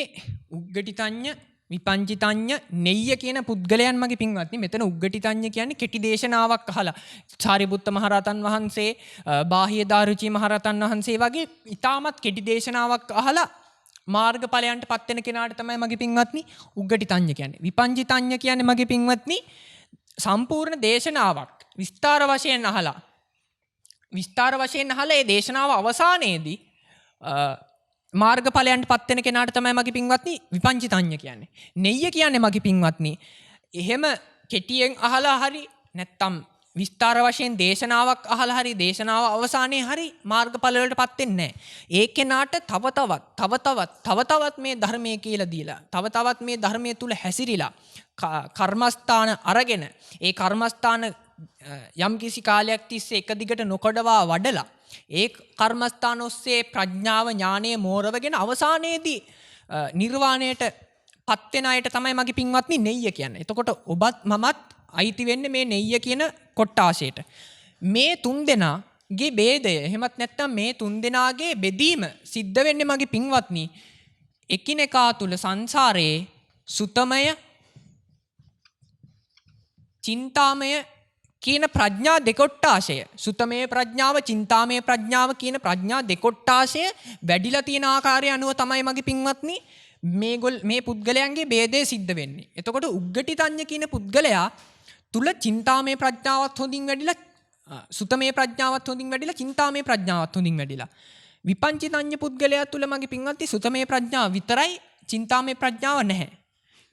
S1: උග්ගටිතඤ්ඤ විපංචිතඤ්ඤ නෙය්‍ය කියන පුද්ගලයන් මගේ පින්වත්නි මෙතන උග්ගටිතඤ්ඤ කියන්නේ කෙටි දේශනාවක් අහලා සාරිපුත්ත මහරහතන් වහන්සේ බාහිය දාරුචි මහරහතන් වහන්සේ වගේ ඊටමත් කෙටි දේශනාවක් අහලා මාර්ගඵලයන්ට පත් වෙන කෙනාට තමයි මගේ පින්වත්නි උග්ගටිතඤ්ඤ කියන්නේ. විපංචිතඤ්ඤ කියන්නේ මගේ පින්වත්නි සම්පූර්ණ දේශනාවක් විස්තර වශයෙන් අහලා ඒ දේශනාව අවසානයේදී මාර්ගඵලයන්ට පත් වෙන කෙනාට තමයි මගේ පින්වත්නි විපංචිතඤ්ඤ කියන්නේ. නෙය්‍ය කියන්නේ මගේ පින්වත්නි එහෙම කෙටියෙන් අහලා හරි නැත්තම් විස්තර වශයෙන් දේශනාවක් අහලා හරි දේශනාව අවසානයේ හරි මාර්ගඵල වලට පත් වෙන්නේ නැහැ. ඒ කෙනාට තව තවත් මේ ධර්මයේ කියලා දීලා තව තවත් මේ ධර්මයේ තුල හැසිරීලා කර්මස්ථාන අරගෙන ඒ කර්මස්ථාන යම් කිසි කාලයක් තිස්සේ එක දිගට නොකඩවා වඩලා ඒ කර්මස්ථාන ඔස්සේ ප්‍රඥාව ඥානය මෝරවගෙන අවසානයේදී නිර්වාණයට පත් වෙන අයට තමයි මගේ පින්වත්නි නෙය්‍ය කියන්නේ. එතකොට ඔබත් මමත් අයිති වෙන්නේ මේ නෙය්‍ය කියන කොට්ටාශයට. මේ තුන් දෙනාගේ ભેදය එහෙමත් නැත්නම් මේ තුන් දෙනාගේ බෙදීම සිද්ධ වෙන්නේ මගේ පින්වත්නි එකිනෙකා තුල සංසාරයේ සුතමය චින්තාමය කියන ප්‍රඥා දෙකොට්ටාශය සුතමේ ප්‍රඥාව චින්තාමේ ප්‍රඥාව කියන ප්‍රඥා දෙකොට්ටාශය වැඩිලා තියෙන ආකාරය අනුව තමයි මගේ පින්වත්නි මේ පුද්ගලයන්ගේ ભેදය සිද්ධ වෙන්නේ. එතකොට උග්ගටිතඤ්ඤ කියන පුද්ගලයා තුල චින්තාමේ ප්‍රඥාවත් හොඳින් වැඩිලා සුතමේ ප්‍රඥාවත් හොඳින් වැඩිලා චින්තාමේ ප්‍රඥාවත් හොඳින් වැඩිලා විපංචිතඤ්ඤ පුද්ගලයා තුල මගේ පින්වත්නි සුතමේ ප්‍රඥාව විතරයි චින්තාමේ ප්‍රඥාව නැහැ.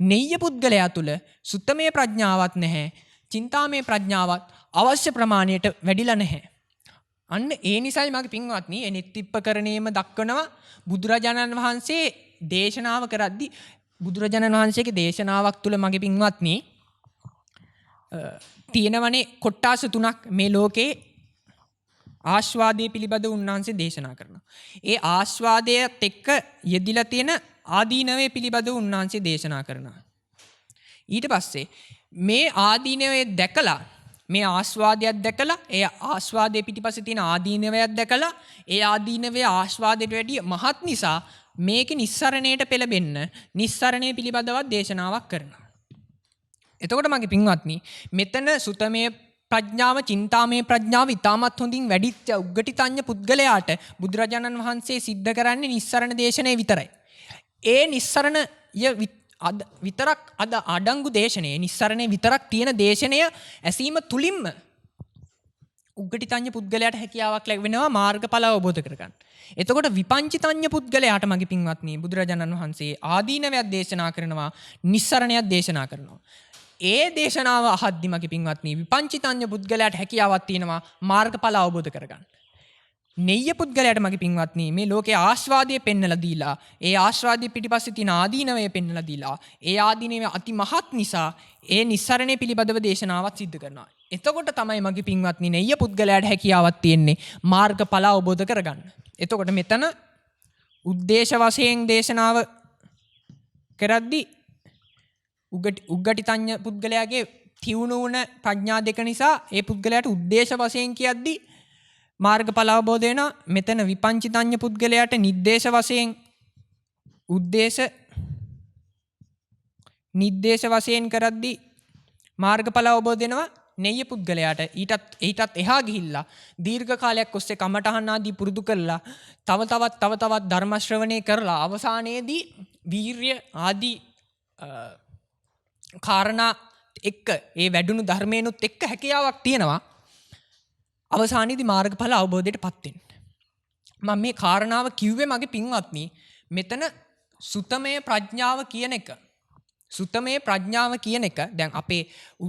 S1: නෙය්‍ය පුද්ගලයා තුල සුතමේ ප්‍රඥාවක් නැහැ චින්තාමේ ප්‍රඥාවත් අවශ්‍ය ප්‍රමාණයට වැඩිලා නැහැ. අන්න ඒ නිසයි මගේ පින්වත්නි එනිත්තිප්පකරණේම දක්වනවා බුදුරජාණන් වහන්සේ දේශනාව කරද්දී බුදුරජාණන් වහන්සේගේ දේශනාවක් තුල මගේ පින්වත්නි තියෙනවනේ කොට්ටාස තුනක් මේ ලෝකේ ආස්වාදයේ පිළිබඳ උන්වහන්සේ දේශනා කරනවා. ඒ ආස්වාදයත් එක්ක යෙදිලා තියෙන ආදීනවේ පිළිබඳ උන්වහන්සේ දේශනා කරනවා. ඊට පස්සේ මේ ආදීනවේ දැකලා මේ ආස්වාදයක් දැකලා ඒ ආස්වාදයේ පිටිපස්සේ තියෙන ආදීනවයක් දැකලා ඒ ආදීනවේ ආස්වාදයට වැඩිය මහත් නිසා මේකේ නිස්සරණයට පෙළඹෙන්න නිස්සරණය පිළිබඳව දේශනාවක් කරනවා. එතකොට මගේ පින්වත්නි මෙතන සුතමේ ප්‍රඥාව චින්තාමේ ප්‍රඥාව ඉතාමත් හොඳින් වැඩිච්ච උග්ගටිතඤ්ඤ පුද්ගලයාට බුදුරජාණන් වහන්සේ සිද්ධ කරන්නේ නිස්සරණ දේශනේ විතරයි. ඒ නිස්සරණය විතරක් අද අඩංගු දේශනේ නිස්සරණේ විතරක් තියෙන දේශනය ඇසීම තුලින්ම උග්ගටිතඤ්ඤ පුද්ගලයාට හැකියාවක් ලැබෙනවා මාර්ගඵල අවබෝධ කරගන්න. එතකොට විපංචිතඤ්ඤ පුද්ගලයාට මගේ පින්වත්නි බුදුරජාණන් වහන්සේ ආදීනවයක් දේශනා කරනවා නිස්සරණයක් දේශනා කරනවා. ඒ දේශනාව අහද්දි මගේ පින්වත්නි විපංචිතඤ්ඤ පුද්ගලයාට හැකියාවක් තියෙනවා මාර්ගඵල අවබෝධ කරගන්න. නෙය්‍ය පුද්ගලයාට මගේ පින්වත්නි මේ ලෝකේ ආස්වාදයේ පෙන්නලා දීලා ඒ ආස්වාදයේ පිටිපස්සේ තියෙන ආදීනවය පෙන්නලා දීලා ඒ ආදීනවය අති මහත් නිසා ඒ නිස්සරණේ පිළිබඳව දේශනාවක් සිද්ධ කරනවා. එතකොට තමයි මගේ පින්වත්නි නෙය්‍ය පුද්ගලයාට හැකියාවක් තියෙන්නේ මාර්ගඵල අවබෝධ කරගන්න. එතකොට මෙතන උද්දේශ වශයෙන් දේශනාව කරද්දී උග්ගටිතඤ්ඤ පුද්ගලයාගේ තියුණු වුණ ප්‍රඥා දෙක නිසා ඒ පුද්ගලයාට උද්දේශ වශයෙන් කියද්දී මාර්ගඵල අවබෝධ වෙනවා. මෙතන විපංචිතඤ්ඤ පුද්ගලයාට නිද්දේශ වශයෙන් නිද්දේශ වශයෙන් කරද්දී මාර්ගඵල අවබෝධ වෙනවා. නෙය්‍ය පුද්ගලයාට ඊටත් එහා ගිහිල්ලා දීර්ඝ කාලයක් ඔස්සේ කමඨහන් ආදී පුරුදු කරලා තව තවත් ධර්ම ශ්‍රවණය කරලා අවසානයේදී වීර්ය ආදී කාරණා එක්ක ඒ වැඩුණු ධර්මේනුත් එක්ක හැකියාවක් තියෙනවා අවසානයේදී මාර්ගඵල අවබෝධයට පත් වෙන්න. මම මේ කාරණාව කිව්වේ මගේ පින්වත්නි මෙතන සුතමේ ප්‍රඥාව කියන එක දැන් අපේ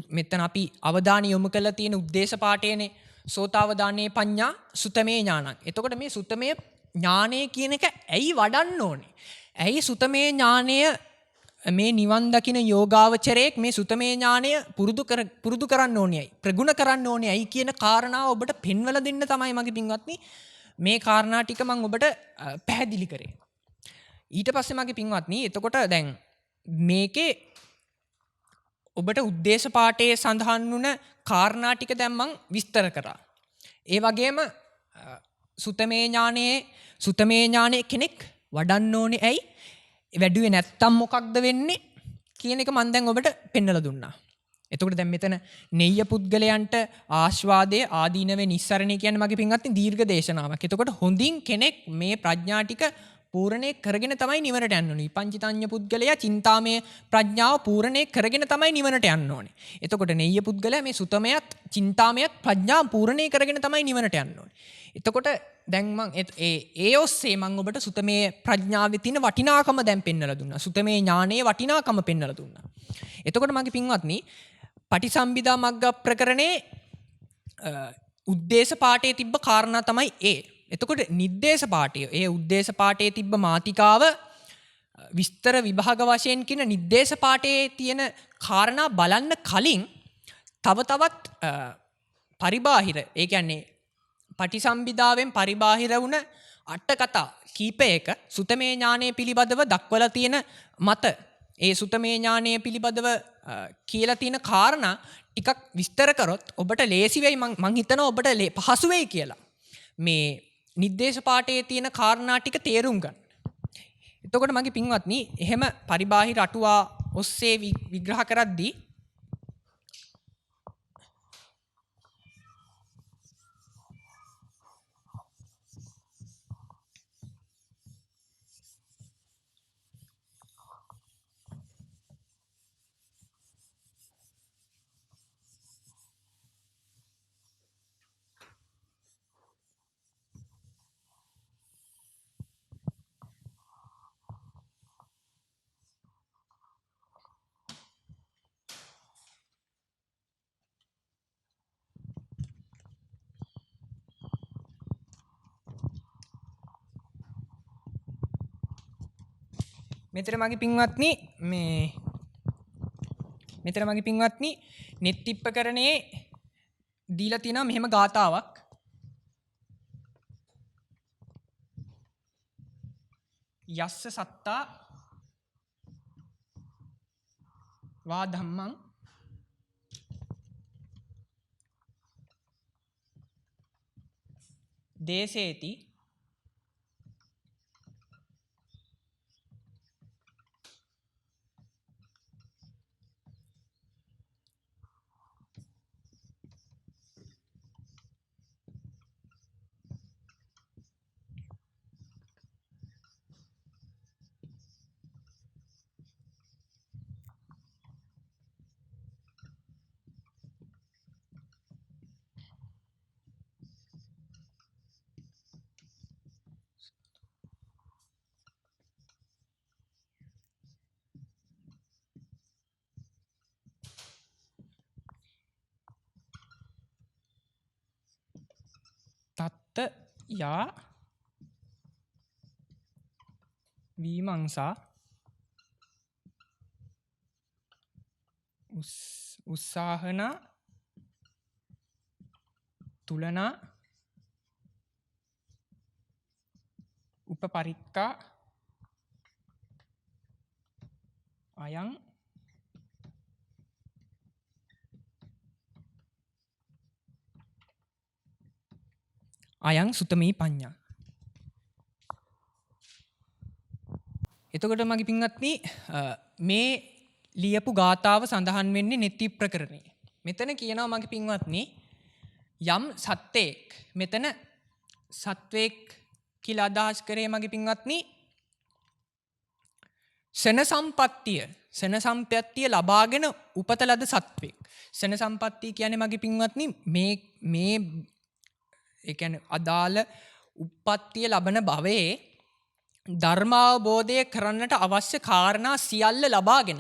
S1: මෙතන අපි අවධානය යොමු කරලා තියෙන උද්දේශ පාඨයනේ සෝතාවදානේ පඤ්ඤා සුතමේ ඥානං. එතකොට මේ සුතමේ ඥානය කියන එක ඇයි වඩන්න ඕනේ? ඇයි සුතමේ ඥානය මේ නිවන් දකින යෝගාවචරයෙක් මේ සුතමේ ඥානය පුරුදු කරන්න ඕනියයි ප්‍රගුණ කරන්න ඕනියයි කියන කාරණාව ඔබට පෙන්වලා දෙන්න තමයි මගේ පින්වත්නි මේ කාරණා ටික මම ඔබට පැහැදිලි කරේ. ඊට පස්සේ මගේ පින්වත්නි එතකොට දැන් මේකේ ඔබට උද්දේශ පාඨයේ සඳහන් වුණ කාරණා ටික දැන් මම විස්තර කරා. ඒ වගේම සුතමේ ඥානයේ කෙනෙක් වඩන්න ඕනේ ඇයි? වැඩුවේ නැත්තම් මොකක්ද වෙන්නේ කියන එක මම දැන් ඔබට පෙන්වලා දුන්නා. එතකොට දැන් මෙතන නෙය්‍ය පුද්ගලයන්ට ආස්වාදයේ ආදීනවේ නිස්සරණය කියන්නේ මගේ පින්වත්නි දීර්ඝ දේශනාවක්. එතකොට හොඳින් කෙනෙක් මේ ප්‍රඥා ටික පූර්ණේ කරගෙන තමයි නිවනට යන්න ඕනේ. විපංචිතඤ්ඤ පුද්ගලයා චින්තාමය ප්‍රඥාව පූර්ණේ කරගෙන තමයි නිවනට යන්න ඕනේ. එතකොට නෙය්‍ය පුද්ගලයා මේ සුතමයත් චින්තාමයත් ප්‍රඥාව පූර්ණේ කරගෙන තමයි නිවනට යන්න ඕනේ. එතකොට දැන් මම ඒ ඔස්සේ මම ඔබට සුතමේ ප්‍රඥාවේ තියෙන වටිනාකම දැන් පෙන්වලා දුන්නා. සුතමේ ඥානයේ වටිනාකම පෙන්වලා දුන්නා. එතකොට මගේ පින්වත්නි පටිසම්භිදා මග්ග ප්‍රකරණේ උද්දේශ පාඨයේ තිබ්බ කාරණා තමයි ඒ. එතකොට නිද්දේශ පාඨය ඒ උද්දේශ පාඨයේ තිබ්බ මාතිකාව විස්තර විභාග වශයෙන් කියන නිද්දේශ පාඨයේ තියෙන කාරණා බලන්න කලින් තව තවත් පරිබාහිර ඒ කියන්නේ පටිසම්භිදාවෙන් පරිබාහිර වුණ අට කතා කීපයක සුතමේ ඥානය පිළිබඳව දක්වලා තියෙන මත ඒ සුතමේ ඥානය පිළිබඳව කියලා තියෙන කාරණා ටිකක් විස්තර කරොත් ඔබට ලේසි වෙයි මං හිතනවා ඔබට පහසු වෙයි කියලා. මේ නිද්දේශ පාඨයේ තියෙන කාරණා ටික තේරුම් ගන්න. එතකොට මගේ පින්වත්නි එහෙම පරිබාහිර අටුවා ඔස්සේ විග්‍රහ කරද්දී මෙතන මගේ පින්වත්නි නෙත්තිප්පකරණේ දීලා තියෙනවා මෙහෙම ගාතාවක්. යස්ස සත්තා වා ධම්මං දේසේති තත්ත යා විමංසා උත්සාහනා තුලනා උපපරික්කා අයං අයං සුතමී පඤ්ඤා. එතකොට මගේ පින්වත්නි මේ ලියපු ගාතාව සඳහන් වෙන්නේ නෙත්ති ප්‍රකරණේ. මෙතන කියනවා මගේ පින්වත්නි යම් සත්වයක් මෙතන සත්වයක් කියලා අදහස් කරේ මගේ පින්වත්නි සන සම්පත්තිය ලබාගෙන උපත ලද සත්වෙක්. සන සම්පත්තිය කියන්නේ මගේ පින්වත්නි මේ ඒ කියන්නේ අදාළ උප්පත්තිය ලබන භවයේ ධර්මාවබෝධය කරන්නට අවශ්‍ය කාරණා සියල්ල ලබාගෙන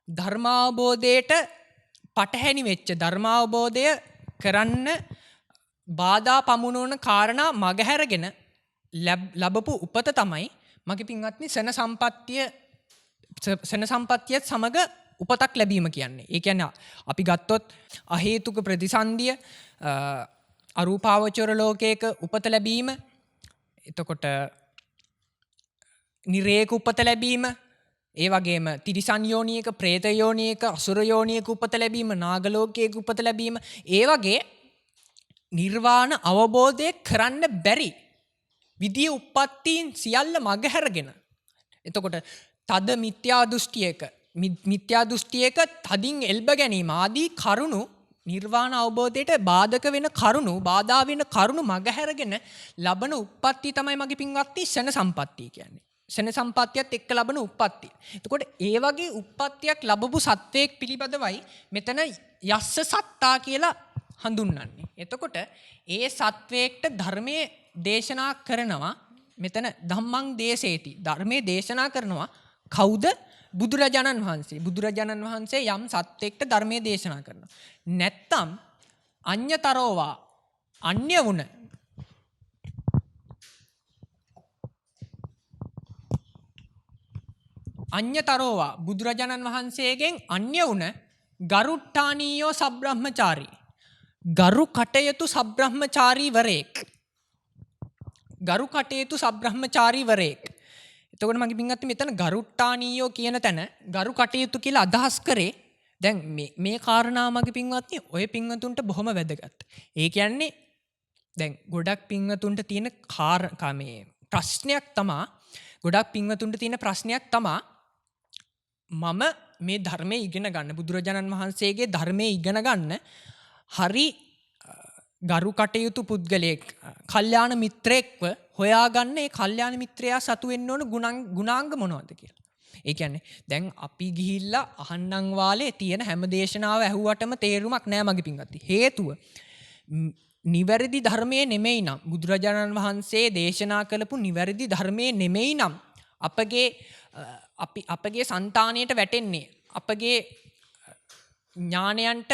S1: ධර්මාවබෝධයට පටහැනි වෙච්ච ධර්මාවබෝධය කරන්න බාධා පමුණුවන කාරණා මගහැරගෙන ලැබපු උපත තමයි මගේ පින්වත්නි සන සම්පත්තියත් සමග උපතක් ලැබීම කියන්නේ. ඒ කියන්නේ අපි ගත්තොත් අහේතුක ප්‍රතිසන්දිය අරූපාවචර ලෝකයක උපත ලැබීම, එතකොට නිරේක උපත ලැබීම, ඒ වගේම තිරිසන් යෝනියක, പ്രേත යෝනියක, අසුර යෝනියක උපත ලැබීම, නාග ලෝකයක උපත ලැබීම, ඒ වගේ නිර්වාණ අවබෝධය කරන්න බැරි විදිය උප්පත්තීන් සියල්ල මගහැරගෙන, එතකොට තද මිත්‍යා දෘෂ්ටියක තදින් එල්බ ගැනීම ආදී කරුණු නිර්වාණ අවබෝධයට බාධක වෙන කරුණු බාධා වෙන කරුණු මගහැරගෙන ලබන උප්පත්තිය තමයි මගේ පින්වත්නි ෂණ සම්පත්තිය කියන්නේ. ෂණ සම්පත්තියත් එක්ක ලබන උප්පත්තිය. එතකොට ඒ වගේ උප්පත්තියක් ලැබපු සත්වයක් පිළිබඳවයි මෙතන යස්ස සත්තා කියලා හඳුන්වන්නේ. එතකොට ඒ සත්වයකට ධර්මයේ දේශනා කරනවා මෙතන ධම්මං දේශේති. ධර්මයේ දේශනා කරනවා කවුද? බුදුරජාණන් වහන්සේ. බුදුරජාණන් වහන්සේ යම් සත්වයකට ධර්මයේ දේශනා කරනවා. නැත්තම් අඤ්‍යතරෝවා අන්‍ය වුණ අඤ්‍යතරෝවා බුදුරජාණන් වහන්සේගෙන් අන්‍ය වුණ ගරුට්ටානීයෝ සබ්‍රහ්මචාරී ගරු කටයුතු සබ්‍රහ්මචාරී වරේක් ගරු කටයුතු සබ්‍රහ්මචාරී වරේක්. එතකොට මගේ පින්වත්නි මෙතන ගරුට්ටානීයෝ කියන තැන ගරු කටයුතු කියලා අදහස් කරේ දැන් මේ කාරණා මගේ පින්වත්නි ඔය පින්වතුන්ට බොහොම වැදගත්. ඒ කියන්නේ දැන් ගොඩක් පින්වතුන්ට තියෙන ප්‍රශ්නයක් තමා ගොඩක් පින්වතුන්ට තියෙන ප්‍රශ්නයක් තමා මම මේ ධර්මයේ ඉගෙන ගන්න බුදුරජාණන් වහන්සේගේ ධර්මයේ ඉගෙන ගන්න හරි ගරු කටයුතු පුද්ගලයෙක් කල්යාණ මිත්‍රයෙක්ව හොයාගන්න ඒ කල්යාණ මිත්‍රයා සතු වෙන්න ඕන ගුණාංග මොනවද කියලා. ඒ කියන්නේ දැන් අපි ගිහිල්ලා අහන්නම් වාලේ තියෙන හැම දේශනාව ඇහුවටම තේරුමක් නෑ මගේ පින්වත්නි. හේතුව නිවැරදි ධර්මයේ නෙමෙයි නම් බුදුරජාණන් වහන්සේ දේශනා කළපු නිවැරදි ධර්මයේ නෙමෙයි නම් අපගේ సంతාණයට වැටෙන්නේ අපගේ ඥානයන්ට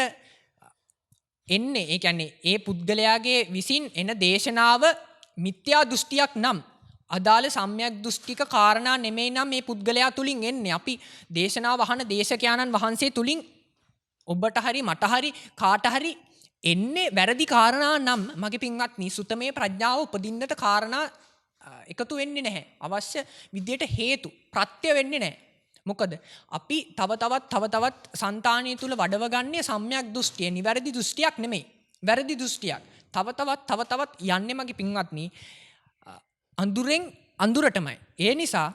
S1: එන්නේ ඒ කියන්නේ ඒ පුද්ගලයාගේ විසින් එන දේශනාව මිත්‍යා දෘෂ්ටියක් නම් අදාළ සම්‍යක් දෘෂ්ටික කාරණා නෙමෙයි නම් මේ පුද්ගලයා තුලින් එන්නේ අපි දේශනාව අහන දේශකයාණන් වහන්සේ තුලින් ඔබට හරි මට හරි කාට හරි එන්නේ වැරදි කාරණා නම් මගේ පින්වත්නි සුතමේ ප්‍රඥාව උපදින්නට කාරණා එකතු වෙන්නේ නැහැ. අවශ්‍ය විදියට හේතු ප්‍රත්‍ය වෙන්නේ නැහැ. මොකද අපි තව තවත් సంతානිය තුල වඩව ගන්නේ සම්‍යක් දෘෂ්ටිය නිවැරදි දෘෂ්ටියක් නෙමෙයි. වැරදි දෘෂ්ටියක්. තව තවත් යන්නේ මගේ පින්වත්නි අඳුරෙන් අඳුරටමයි. ඒ නිසා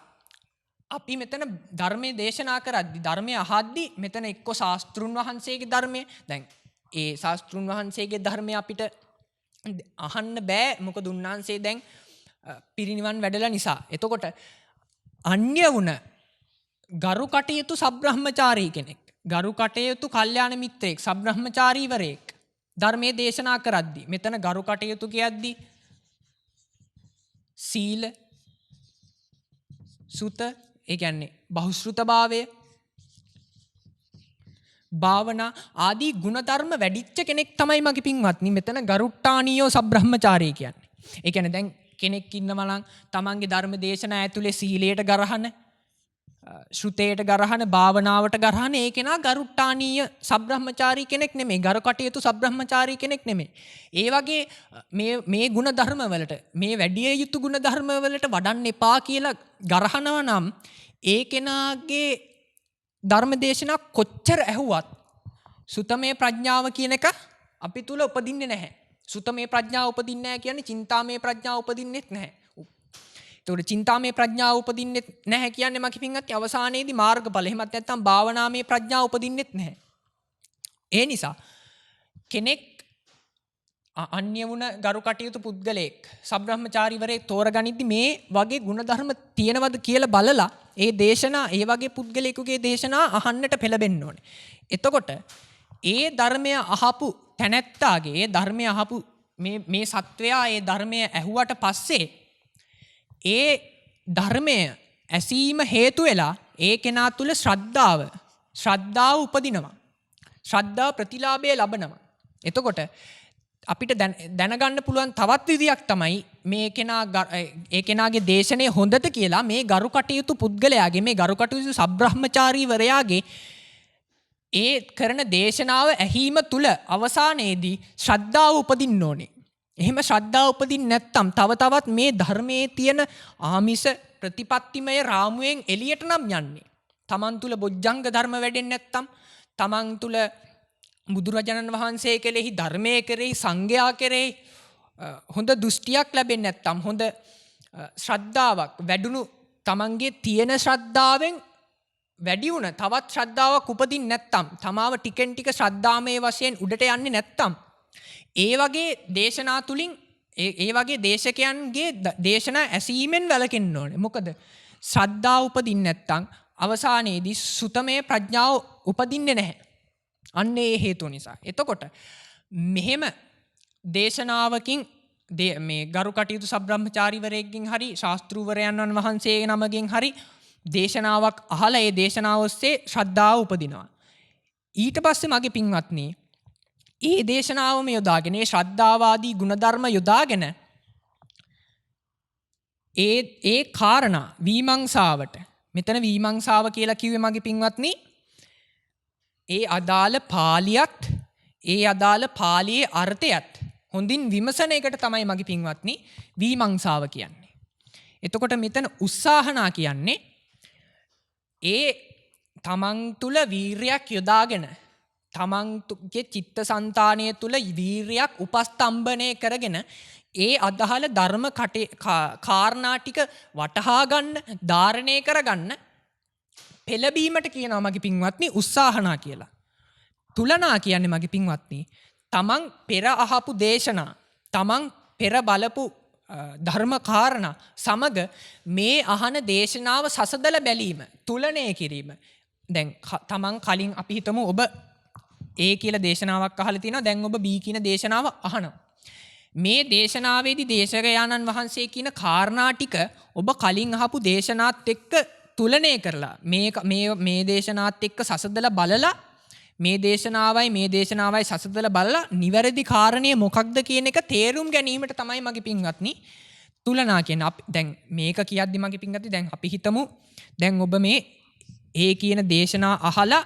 S1: අපි මෙතන ධර්මයේ දේශනා කරද්දී ධර්මය අහද්දී මෙතන එක්ක ශාස්ත්‍රුන් වහන්සේගේ ධර්මය දැන් ඒ ශාස්ත්‍රුන් වහන්සේගේ ධර්මය අපිට අහන්න බෑ මොකද උන්වහන්සේ දැන් පිරිනිවන් වැඩලා නිසා. එතකොට අන්‍ය වුණ ගරු කටයුතු සබ්‍රහ්මචාරී කෙනෙක් ගරු කටයුතු කල්යාණ මිත්‍රයෙක් සබ්‍රහ්මචාරීවරයෙක් ධර්මයේ දේශනා කරද්දී මෙතන ගරු කටයුතු කියද්දී සීල සුත ඒ කියන්නේ බහුශ්‍රුතභාවය භාවනා ආදී ගුණධර්ම වැඩිච්ච කෙනෙක් තමයි මගේ පින්වත්නි මෙතන ගරුට්ටානීයෝ සබ්‍රහ්මචාරී කියන්නේ. ඒ කියන්නේ දැන් කෙනෙක් ඉන්නවා නම් තමන්ගේ ධර්ම දේශනා ඇතුලේ සීලයට ගරහන ශ්‍රුතේට ගරහන භාවනාවට ගරහන ඒ කෙනා ගරුට්ටානීය සබ්‍රහ්මචාරී කෙනෙක් නෙමෙයි ගරු කටයුතු සබ්‍රහ්මචාරී කෙනෙක් නෙමෙයි. ඒ වගේ මේ ගුණ ධර්ම වලට මේ වැඩි යුතු ගුණ ධර්ම වලට වඩන්න එපා කියලා ගරහනවා නම් ඒ කෙනාගේ ධර්ම දේශනා කොච්චර ඇහුවත් සුතමේ ප්‍රඥාව කියන එක අපි තුල උපදින්නේ නැහැ. සුතමේ ප්‍රඥාව උපදින්නේ නැහැ කියන්නේ චින්තාමේ ප්‍රඥාව උපදින්නෙත් නැහැ. ඒතකොට චින්තාමේ ප්‍රඥාව උපදින්නෙත් නැහැ කියන්නේ මගේ පින්වත්නි අවසානයේදී මාර්ගඵල. එහෙමත් නැත්නම් භාවනාමේ ප්‍රඥාව උපදින්නෙත් නැහැ. ඒ නිසා කෙනෙක් අන්‍ය වුණ ගරු කටයුතු පුද්ගලයෙක් සබ්‍රහ්මචාරීවරයෙක් තෝරගනිද්දි මේ වගේ ගුණධර්ම තියෙනවද කියලා බලලා ඒ දේශනා ඒ වගේ පුද්ගලයෙකුගේ දේශනා අහන්නට පෙළඹෙන්න ඕනේ. එතකොට ඒ ධර්මය අහපු තැනැත්තාගේ ඒ ධර්මය අහපු මේ සත්වයා ඒ ධර්මය ඇහුවට පස්සේ ඒ ධර්මය ඇසීම හේතු වෙලා ඒ කෙනා තුළ ශ්‍රද්ධාව උපදිනවා. ශ්‍රද්ධා ප්‍රතිලාභය ලබනවා. එතකොට අපිට දැනගන්න පුළුවන් තවත් විදියක් තමයි ඒ කෙනාගේ දේශනේ හොඳද කියලා මේ ගරු කටයුතු පුද්ගලයාගේ මේ ගරු කටයුතු සබ්‍රහ්මචාරීවරයාගේ ඒ කරන දේශනාව ඇහිම තුල අවසානයේදී ශ්‍රද්ධාව උපදින්න ඕනේ. එහෙම ශ්‍රද්ධාව උපදින්න නැත්නම් තවත් මේ ධර්මයේ තියෙන ආමිෂ ප්‍රතිපත්තිමය රාමුවෙන් එළියට නම් යන්නේ. තමන් තුල බොජ්ජංග ධර්ම වැඩෙන්නේ නැත්නම් තමන් තුල බුදුරජාණන් වහන්සේ කෙරෙහි ධර්මයේ කෙරෙහි සංඝයා කෙරෙහි හොඳ දෘෂ්ටියක් ලැබෙන්නේ නැත්නම් හොඳ ශ්‍රද්ධාවක් වැඩුණු තමන්ගේ තියෙන ශ්‍රද්ධාවෙන් වැඩි වුණ තවත් ශ්‍රද්ධාවක් උපදින්න නැත්තම් තමාව ටිකෙන් ටික ශ්‍රද්ධාමය වශයෙන් උඩට යන්නේ නැත්තම් ඒ වගේ දේශනා තුලින් ඒ වගේ දේශකයන්ගේ දේශනා ඇසීමෙන් වැළකෙන්න ඕනේ. මොකද ශ්‍රද්ධාව උපදින්න නැත්තම් අවසානයේදී සුතමේ ප්‍රඥාව උපදින්නේ නැහැ. අන්න ඒ හේතුව නිසා. එතකොට මෙහෙම දේශනාවකින් මේ ගරු කටයුතු සබ්‍රහ්මචාරීවරයෙක්ගෙන් හරි ශාස්ත්‍රූවරයන්න් වහන්සේ නමකින් හරි දේශනාවක් අහලා ඒ දේශනාව ඔස්සේ ශ්‍රද්ධාව උපදිනවා. ඊට පස්සේ මගේ පින්වත්නි ඒ දේශනාවම යොදාගෙන ඒ ශ්‍රද්ධාවාදී ගුණධර්ම යොදාගෙන ඒ කාරණා විමංශාවට මෙතන විමංශාව කියලා කිව්වේ මගේ පින්වත්නි ඒ අදාළ පාළියත් ඒ අදාළ පාළියේ අර්ථයත් හොඳින් විමසන එකට තමයි මගේ පින්වත්නි විමංශාව කියන්නේ. එතකොට මෙතන උත්සාහනා කියන්නේ ඒ තමන් තුළ වීරයක් යොදාගෙන තමන්ගේ චිත්තසංතානය තුළ වීරයක් උපස්තම්භනය කරගෙන ඒ අදාළ ධර්ම කාරණා ටික වටහා ගන්න ධාරණය කරගන්න පෙළඹීමට කියනවා මගේ පින්වත්නි උත්සාහනා කියලා. තුලනා කියන්නේ මගේ පින්වත්නි තමන් පෙර අහපු දේශනා තමන් පෙර බලපු ධර්ම කාරණා සමග මේ අහන දේශනාව සසදල බැලීම තුලනය කිරීම. දැන් තමන් කලින් අපි හිතමු ඔබ A කියලා දේශනාවක් අහලා තිනවා දැන් ඔබ B කියන දේශනාව අහනවා. මේ දේශනාවේදී දේශකයාණන් වහන්සේ කියන කාරණා ටික ඔබ කලින් අහපු දේශනාත් එක්ක තුලනය කරලා මේ දේශනාත් එක්ක සසදලා බලලා මේ දේශනාවයි සසදලා බලලා නිවැරදි කාරණේ මොකක්ද කියන එක තේරුම් ගැනීමට තමයි මගේ පින්වත්නි තුලනා කියන්නේ. දැන් මේක කියද්දි මගේ පින්වත්නි දැන් අපි හිතමු දැන් ඔබ මේ ඒ කියන දේශනා අහලා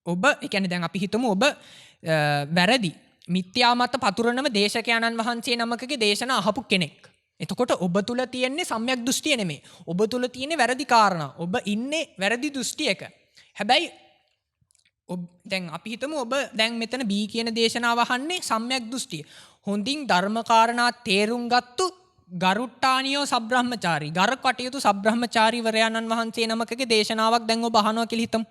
S1: ඔබ ඒ කියන්නේ දැන් අපි හිතමු ඔබ වැරදි මිත්‍යා මත පතුරනම දේශකයන්න් වහන්සේ නමකගේ දේශනා අහපු කෙනෙක්. එතකොට ඔබ තුල තියෙන්නේ සම්‍යක් දෘෂ්ටිය නෙමෙයි. ඔබ තුල තියෙන්නේ වැරදි කාරණා. ඔබ ඉන්නේ වැරදි දෘෂ්ටියක. හැබැයි දැන් අපි හිතමු ඔබ දැන් මෙතන B කියන දේශනාව අහන්නේ සම්‍යක් දෘෂ්ටිය. හොඳින් ධර්ම කාරණා තේරුම් ගත්තු ගරුට්ටානියෝ සබ්‍රහ්මචාරී ගර කටයුතු සබ්‍රහ්මචාරීවරයන්න් වහන්සේ නමකගේ දේශනාවක් දැන් ඔබ අහනවා කියලා හිතමු.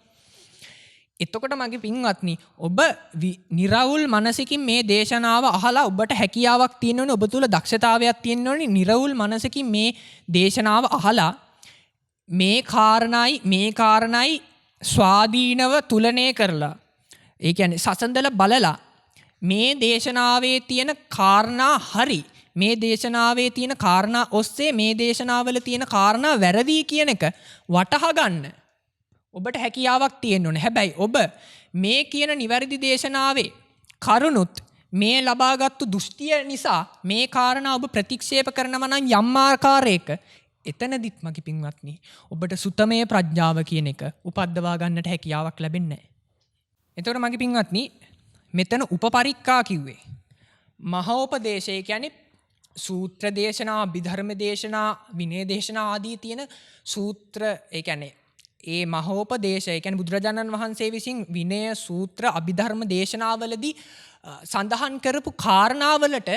S1: එතකොට මගේ පින්වත්නි ඔබ නිරවුල් මනසකින් මේ දේශනාව අහලා ඔබට හැකියාවක් තියෙන්න ඕනේ ඔබ තුල දක්ෂතාවයක් තියෙන්න ඕනේ නිරවුල් මනසකින් මේ දේශනාව අහලා මේ කාරණයි ස්වාධීනව තුලනය කරලා ඒ කියන්නේ සසඳලා බලලා මේ දේශනාවේ තියෙන කාරණා හරි මේ දේශනාවේ තියෙන කාරණා ඔස්සේ මේ දේශනාවල තියෙන කාරණා වැරදි කියන එක වටහා ගන්න ඔබට හැකියාවක් තියෙන්න ඕනේ. හැබැයි ඔබ මේ කියන නිවැරදි දේශනාවේ කරුණුත් මේ ලබාගත්තු දෘෂ්ටිය නිසා මේ කාරණා ඔබ ප්‍රතික්ෂේප කරනවා නම් යම් ආකාරයක එතනදිත් මගේ පින්වත්නි ඔබට සුතමේ ප්‍රඥාව කියන එක උපද්දවා ගන්නට හැකියාවක් ලැබෙන්නේ නැහැ. එතකොට මගේ පින්වත්නි මෙතන උපපරික්කා කිව්වේ මහෝපදේශය කියන්නේ සූත්‍ර දේශනා, අභිධර්ම දේශනා, විනය දේශනා ආදී තියෙන සූත්‍ර ඒ කියන්නේ ඒ මහෝපදේශය කියන්නේ බුදුරජාණන් වහන්සේ විසින් විනය සූත්‍ර අභිධර්ම දේශනාවලදී සඳහන් කරපු කාරණාවලට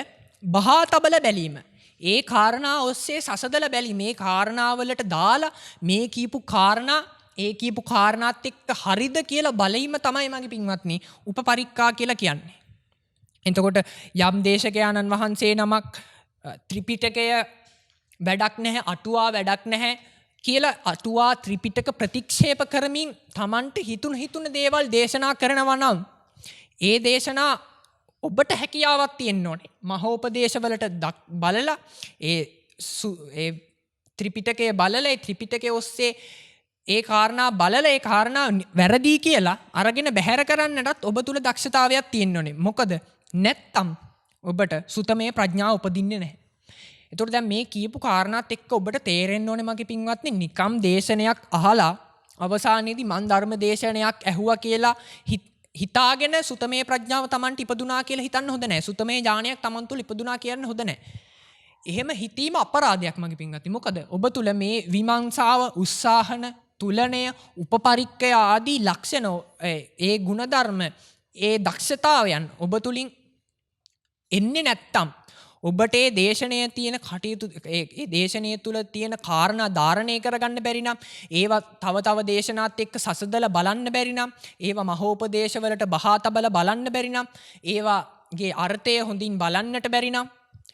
S1: බහා තබල බැලීම. ඒ කාරණා ඔස්සේ සසදල බැලීම. මේ කාරණාවලට දාලා මේ කියපු කාරණාත් එක්ක හරිද කියලා බලීම තමයි මගේ පින්වත්නි උපපරික්කා කියලා කියන්නේ. එතකොට යම් දේශකයාණන් වහන්සේ නමක් ත්‍රිපිටකය වැඩක් නැහැ, අටුවා වැඩක් නැහැ කියලා අටුවා ත්‍රිපිටක ප්‍රතික්ෂේප කරමින් Tamanට හිතුන දේවල් දේශනා කරනවා නම් ඒ දේශනා ඔබට හැකියාවක් තියෙන්න ඕනේ. මහෝපදේශවලට බලලා ඒ ත්‍රිපිටකය බලලා ඒ ත්‍රිපිටකයේ ඔස්සේ ඒ කාරණා බලලා ඒ කාරණා වැරදි කියලා අරගෙන බැහැර කරන්නටත් ඔබ තුල දක්ෂතාවයක් තියෙන්න ඕනේ. මොකද නැත්තම් ඔබට සුතමේ ප්‍රඥාව උපදින්නේ නැහැ. එතකොට දැන් මේ කියපු කාරණාත් එක්ක ඔබට තේරෙන්න ඕනේ මගේ පින්වත්නි නිකම් දේශනයක් අහලා අවසානයේදී මන් ධර්ම දේශනයක් ඇහුවා කියලා හිතාගෙන සුතමේ ප්‍රඥාව Tamanට ඉපදුනා කියලා හිතන්න හොඳ නැහැ. සුතමේ ඥානයක් Taman තුල ඉපදුනා කියන්න හොඳ නැහැ. එහෙම හිතීම අපරාධයක් මගේ පින්වත්නි. මොකද ඔබ තුල මේ විමංශාව, උත්සාහන, තුලණය, උපපරික්කය ආදී ලක්ෂණ ඒ ಗುಣධර්ම, ඒ දක්ෂතාවයන් ඔබ තුලින් එන්නේ නැත්තම් ඔබට ඒ දේශනයේ තියෙන කටයුතු ඒ දේශනය තුළ තියෙන කාරණා ධාරණය කරගන්න බැරි නම් ඒවා තව දේශනාත් එක්ක සසදලා බලන්න බැරි නම් ඒවා මහෝපදේශවලට බහා තබලා බලන්න බැරි නම් ඒවාගේ අර්ථය හොඳින් බලන්නට බැරි නම්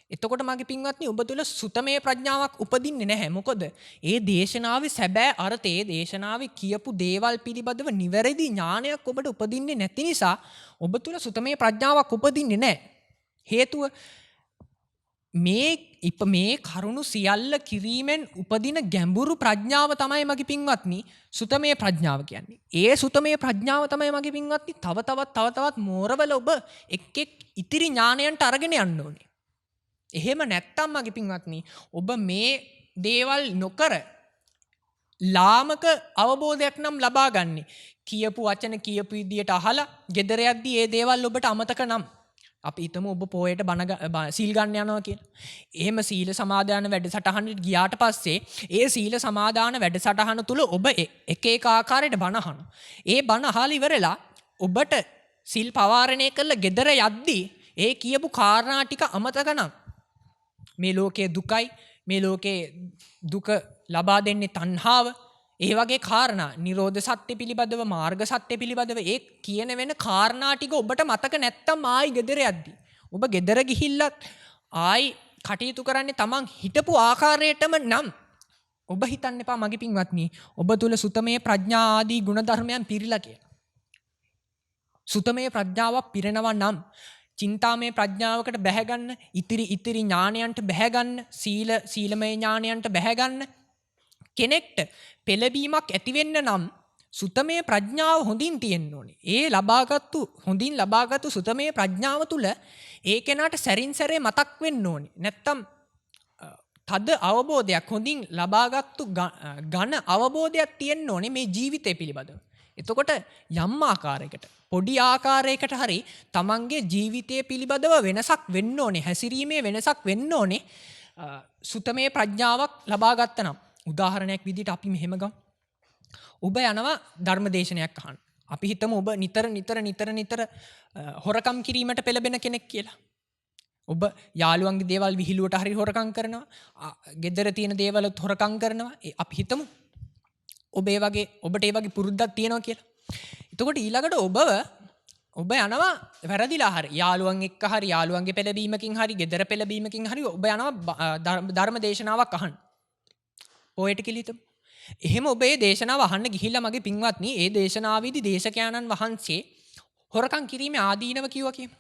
S1: එතකොට මගේ පින්වත්නි ඔබ තුළ සුතමේ ප්‍රඥාවක් උපදින්නේ නැහැ. මොකද ඒ දේශනාවේ සැබෑ අර්ථය දේශනාවේ කියපු දේවල් පිළිබඳව නිවැරදි ඥානයක් ඔබට උපදින්නේ නැති නිසා ඔබ තුළ සුතමේ ප්‍රඥාවක් උපදින්නේ නැහැ. හේතුව මේ කරුණු සියල්ල කිරීමෙන් උපදින ගැඹුරු ප්‍රඥාව තමයි මගේ පින්වත්නි සුතමේ ප්‍රඥාව කියන්නේ. ඒ සුතමේ ප්‍රඥාව තමයි මගේ පින්වත්නි තව තවත් මෝරවල ඔබ එක් ඉතිරි ඥානයන්ට අරගෙන යන්න ඕනේ. එහෙම නැත්තම් මගේ පින්වත්නි ඔබ මේ දේවල් නොකර ලාමක අවබෝධයක් නම් ලබා ගන්නේ කියපු වචන කියපු විදියට අහලා ගෙදර යද්දී ඒ දේවල් ඔබට අමතක නම් අපි හිතමු ඔබ පොයට සීල් ගන්න යනවා කියලා. එහෙම සීල සමාදාන වැඩසටහනට ගියාට පස්සේ ඒ සීල සමාදාන වැඩසටහන තුල ඔබ එක ආකාරයට බණ අහනවා. ඒ බණ අහලා ඉවරලා ඔබට සීල් පවාරණය කරලා ගෙදර යද්දී ඒ කියපු කාරණා ටික අමතක නම් මේ ලෝකයේ දුකයි මේ ලෝකයේ දුක ලබා දෙන්නේ තණ්හාව ඒ වගේ කාරණා නිරෝධ සත්‍ය පිළිබඳව මාර්ග සත්‍ය පිළිබඳව ඒ කියන වෙන කාරණා ටික ඔබට මතක නැත්තම් ආයි ගෙදර යද්දි ඔබ ගෙදර ගිහිල්ලත් ආයි කටයුතු කරන්නේ තමන් හිටපු ආකාරයටම නම් ඔබ හිතන්න එපා මගේ පින්වත්නි ඔබ තුල සුතමේ ප්‍රඥා ආදී ගුණධර්මයන් පිරීලා කියලා. සුතමේ ප්‍රඥාවක් පිරෙනවා නම් චින්තාමය ප්‍රඥාවකට බැහැගන්න ඉතිරි ඥානයන්ට බැහැගන්න සීලමය ඥානයන්ට බැහැගන්න කෙනෙක්ට පෙළබීමක් ඇතිවෙන්න නම් සුතමේ ප්‍රඥාව හොඳින් තියෙන්න ඕනේ. ඒ හොඳින් ලබාගත්තු සුතමේ ප්‍රඥාව තුළ ඒ කෙනාට සැරින් සැරේ මතක් වෙන්න ඕනේ. නැත්තම් තද අවබෝධයක් හොඳින් ලබාගත්තු ඝන අවබෝධයක් තියෙන්න ඕනේ මේ ජීවිතය පිළිබඳව. එතකොට යම් ආකාරයකට පොඩි ආකාරයකට හරි තමන්ගේ ජීවිතය පිළිබඳව වෙනසක් වෙන්න ඕනේ. හැසිරීමේ වෙනසක් වෙන්න ඕනේ. සුතමේ ප්‍රඥාවක් ලබා ගත්තා නම් උදාහරණයක් විදිහට අපි මෙහෙම ගමු. ඔබ යනවා ධර්මදේශනයක් අහන්න. අපි හිතමු ඔබ නිතර හොරකම් කිරීමට පෙළඹෙන කෙනෙක් කියලා. ඔබ යාළුවන්ගේ දේවල් විහිළුවට හරි හොරකම් කරනවා. ගෙදර තියෙන දේවලුත් හොරකම් කරනවා. අපි හිතමු ඔබට ඒ වගේ පුරුද්දක් තියෙනවා කියලා. එතකොට ඊළඟට ඔබ යනවා වැරදිලා හරි යාළුවන් එක්ක හරි යාළුවන්ගේ පෙළඹීමකින් හරි ගෙදර පෙළඹීමකින් හරි ඔබ යනවා ධර්ම දේශනාවක් අහන්න. පොයට කියලා හිතමු. එහෙම ඔබ මේ දේශනාව අහන්න ගිහිල්ලා මගේ පින්වත්නි ඒ දේශනාවේදී දේශකයන්න් වහන්සේ හොරකම් කිරීමේ ආදීනව කිව්වා කියමු.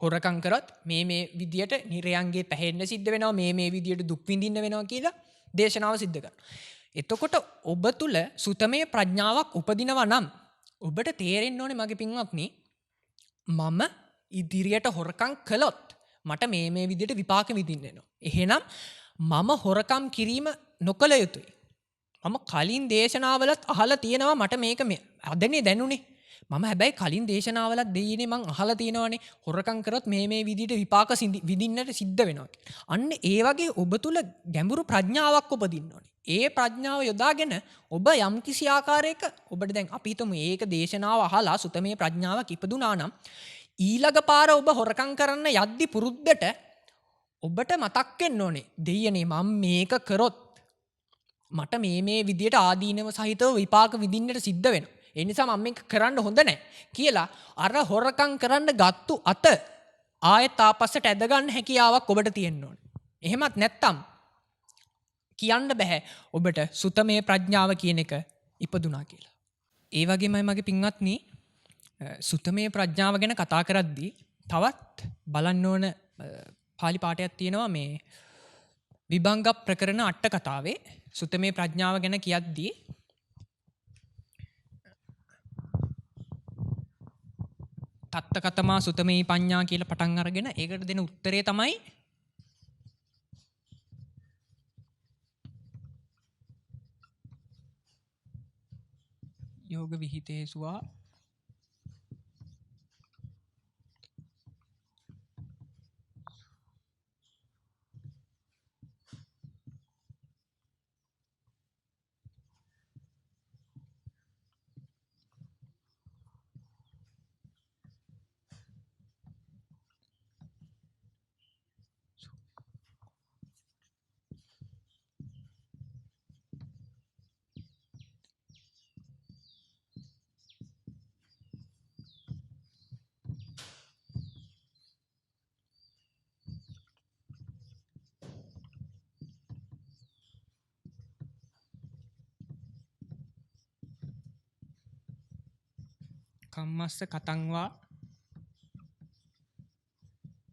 S1: හොරකම් කරත් මේ විදියට නිරයන්ගේ පැහෙන්න සිද්ධ වෙනවා මේ විදියට දුක් විඳින්න වෙනවා කියලා දේශනාව සිද්ධ කරනවා. එතකොට ඔබ තුල සුතමේ ප්‍රඥාවක් උපදිනවා නම් ඔබට තේරෙන්න ඕනේ මගේ පින්වත්නි මම ඉදිරියට හොරකම් කළොත් මට මේ විදියට විපාක විඳින්න වෙනවා. එහෙනම් මම හොරකම් කිරීම නොකළ යුතුයි. මම කලින් දේශනාවලත් අහලා තියෙනවා මට මේක අදනේ දැනුනේ. මම හැබැයි කලින් දේශනාවලත් දෙයිනේ මං අහලා තියෙනවානේ හොරකම් කරොත් මේ විදියට විපාක විඳින්නට සිද්ධ වෙනවා. අන්න ඒ වගේ ඔබ තුල ගැඹුරු ප්‍රඥාවක් උපදින්න ඕනේ. ඒ ප්‍රඥාව යොදාගෙන ඔබ යම් කිසි ආකාරයක ඔබට දැන් අපි හිතමු මේක දේශනාව අහලා සුතමේ ප්‍රඥාවක් ඉපදුනා නම් ඊළඟ පාර ඔබ හොරකම් කරන්න යද්දි පුරුද්දට ඔබට මතක් වෙන්න ඕනේ දෙයියනේ මම මේක කරොත් මට මේ විදියට ආදීනව සහිතව විපාක විඳින්නට සිද්ධ වෙනවා. ඒ නිසා මම මේක කරන්න හොඳ නැහැ කියලා අර හොරකම් කරන්න ගත්තු අත ආයෙත් ආපස්සට ඇද ගන්න හැකියාවක් ඔබට තියෙන්න ඕනේ. එහෙමත් නැත්තම් කියන්න බෑ ඔබට සුතමේ ප්‍රඥාව කියන එක ඉපදුනා කියලා. ඒ වගේමයි මගේ පින්වත්නි සුතමේ ප්‍රඥාව ගැන කතා කරද්දී තවත් බලන්න ඕන පාලි පාඨයක් තියෙනවා මේ විභංග ප්‍රකරණ අට කතාවේ සුතමේ ප්‍රඥාව ගැන කියද්දී තත්ත කතමා සුතමේ පඤ්ඤා කියලා පටන් අරගෙන ඒකට දෙන උත්තරේ තමයි යෝග විහිතේසුවා කම්මස්ස කතංවා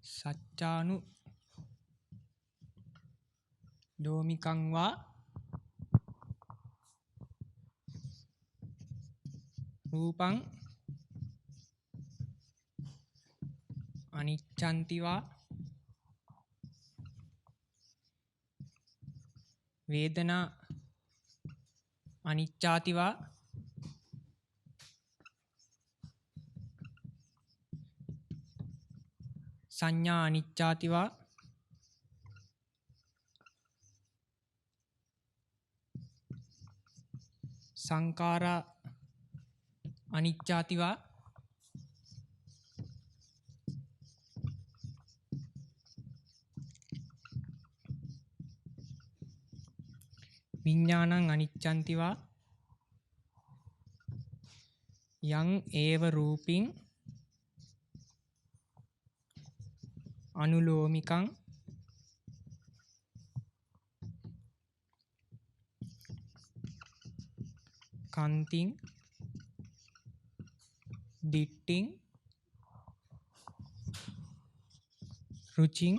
S1: සච්චානු ලෝමිකංවා රූපං අනිච්ඡන්තිවා වේදනා අනිච්ඡාතිවා සංඥා අනිච්ඡාතිවා සංඛාරා අනිච්ඡාතිවා විඥානං අනිච්ඡන්තිවා යං ඒව රූපින් අනුලෝමිකං කාන්තිං දිට්ඨිං රුචිං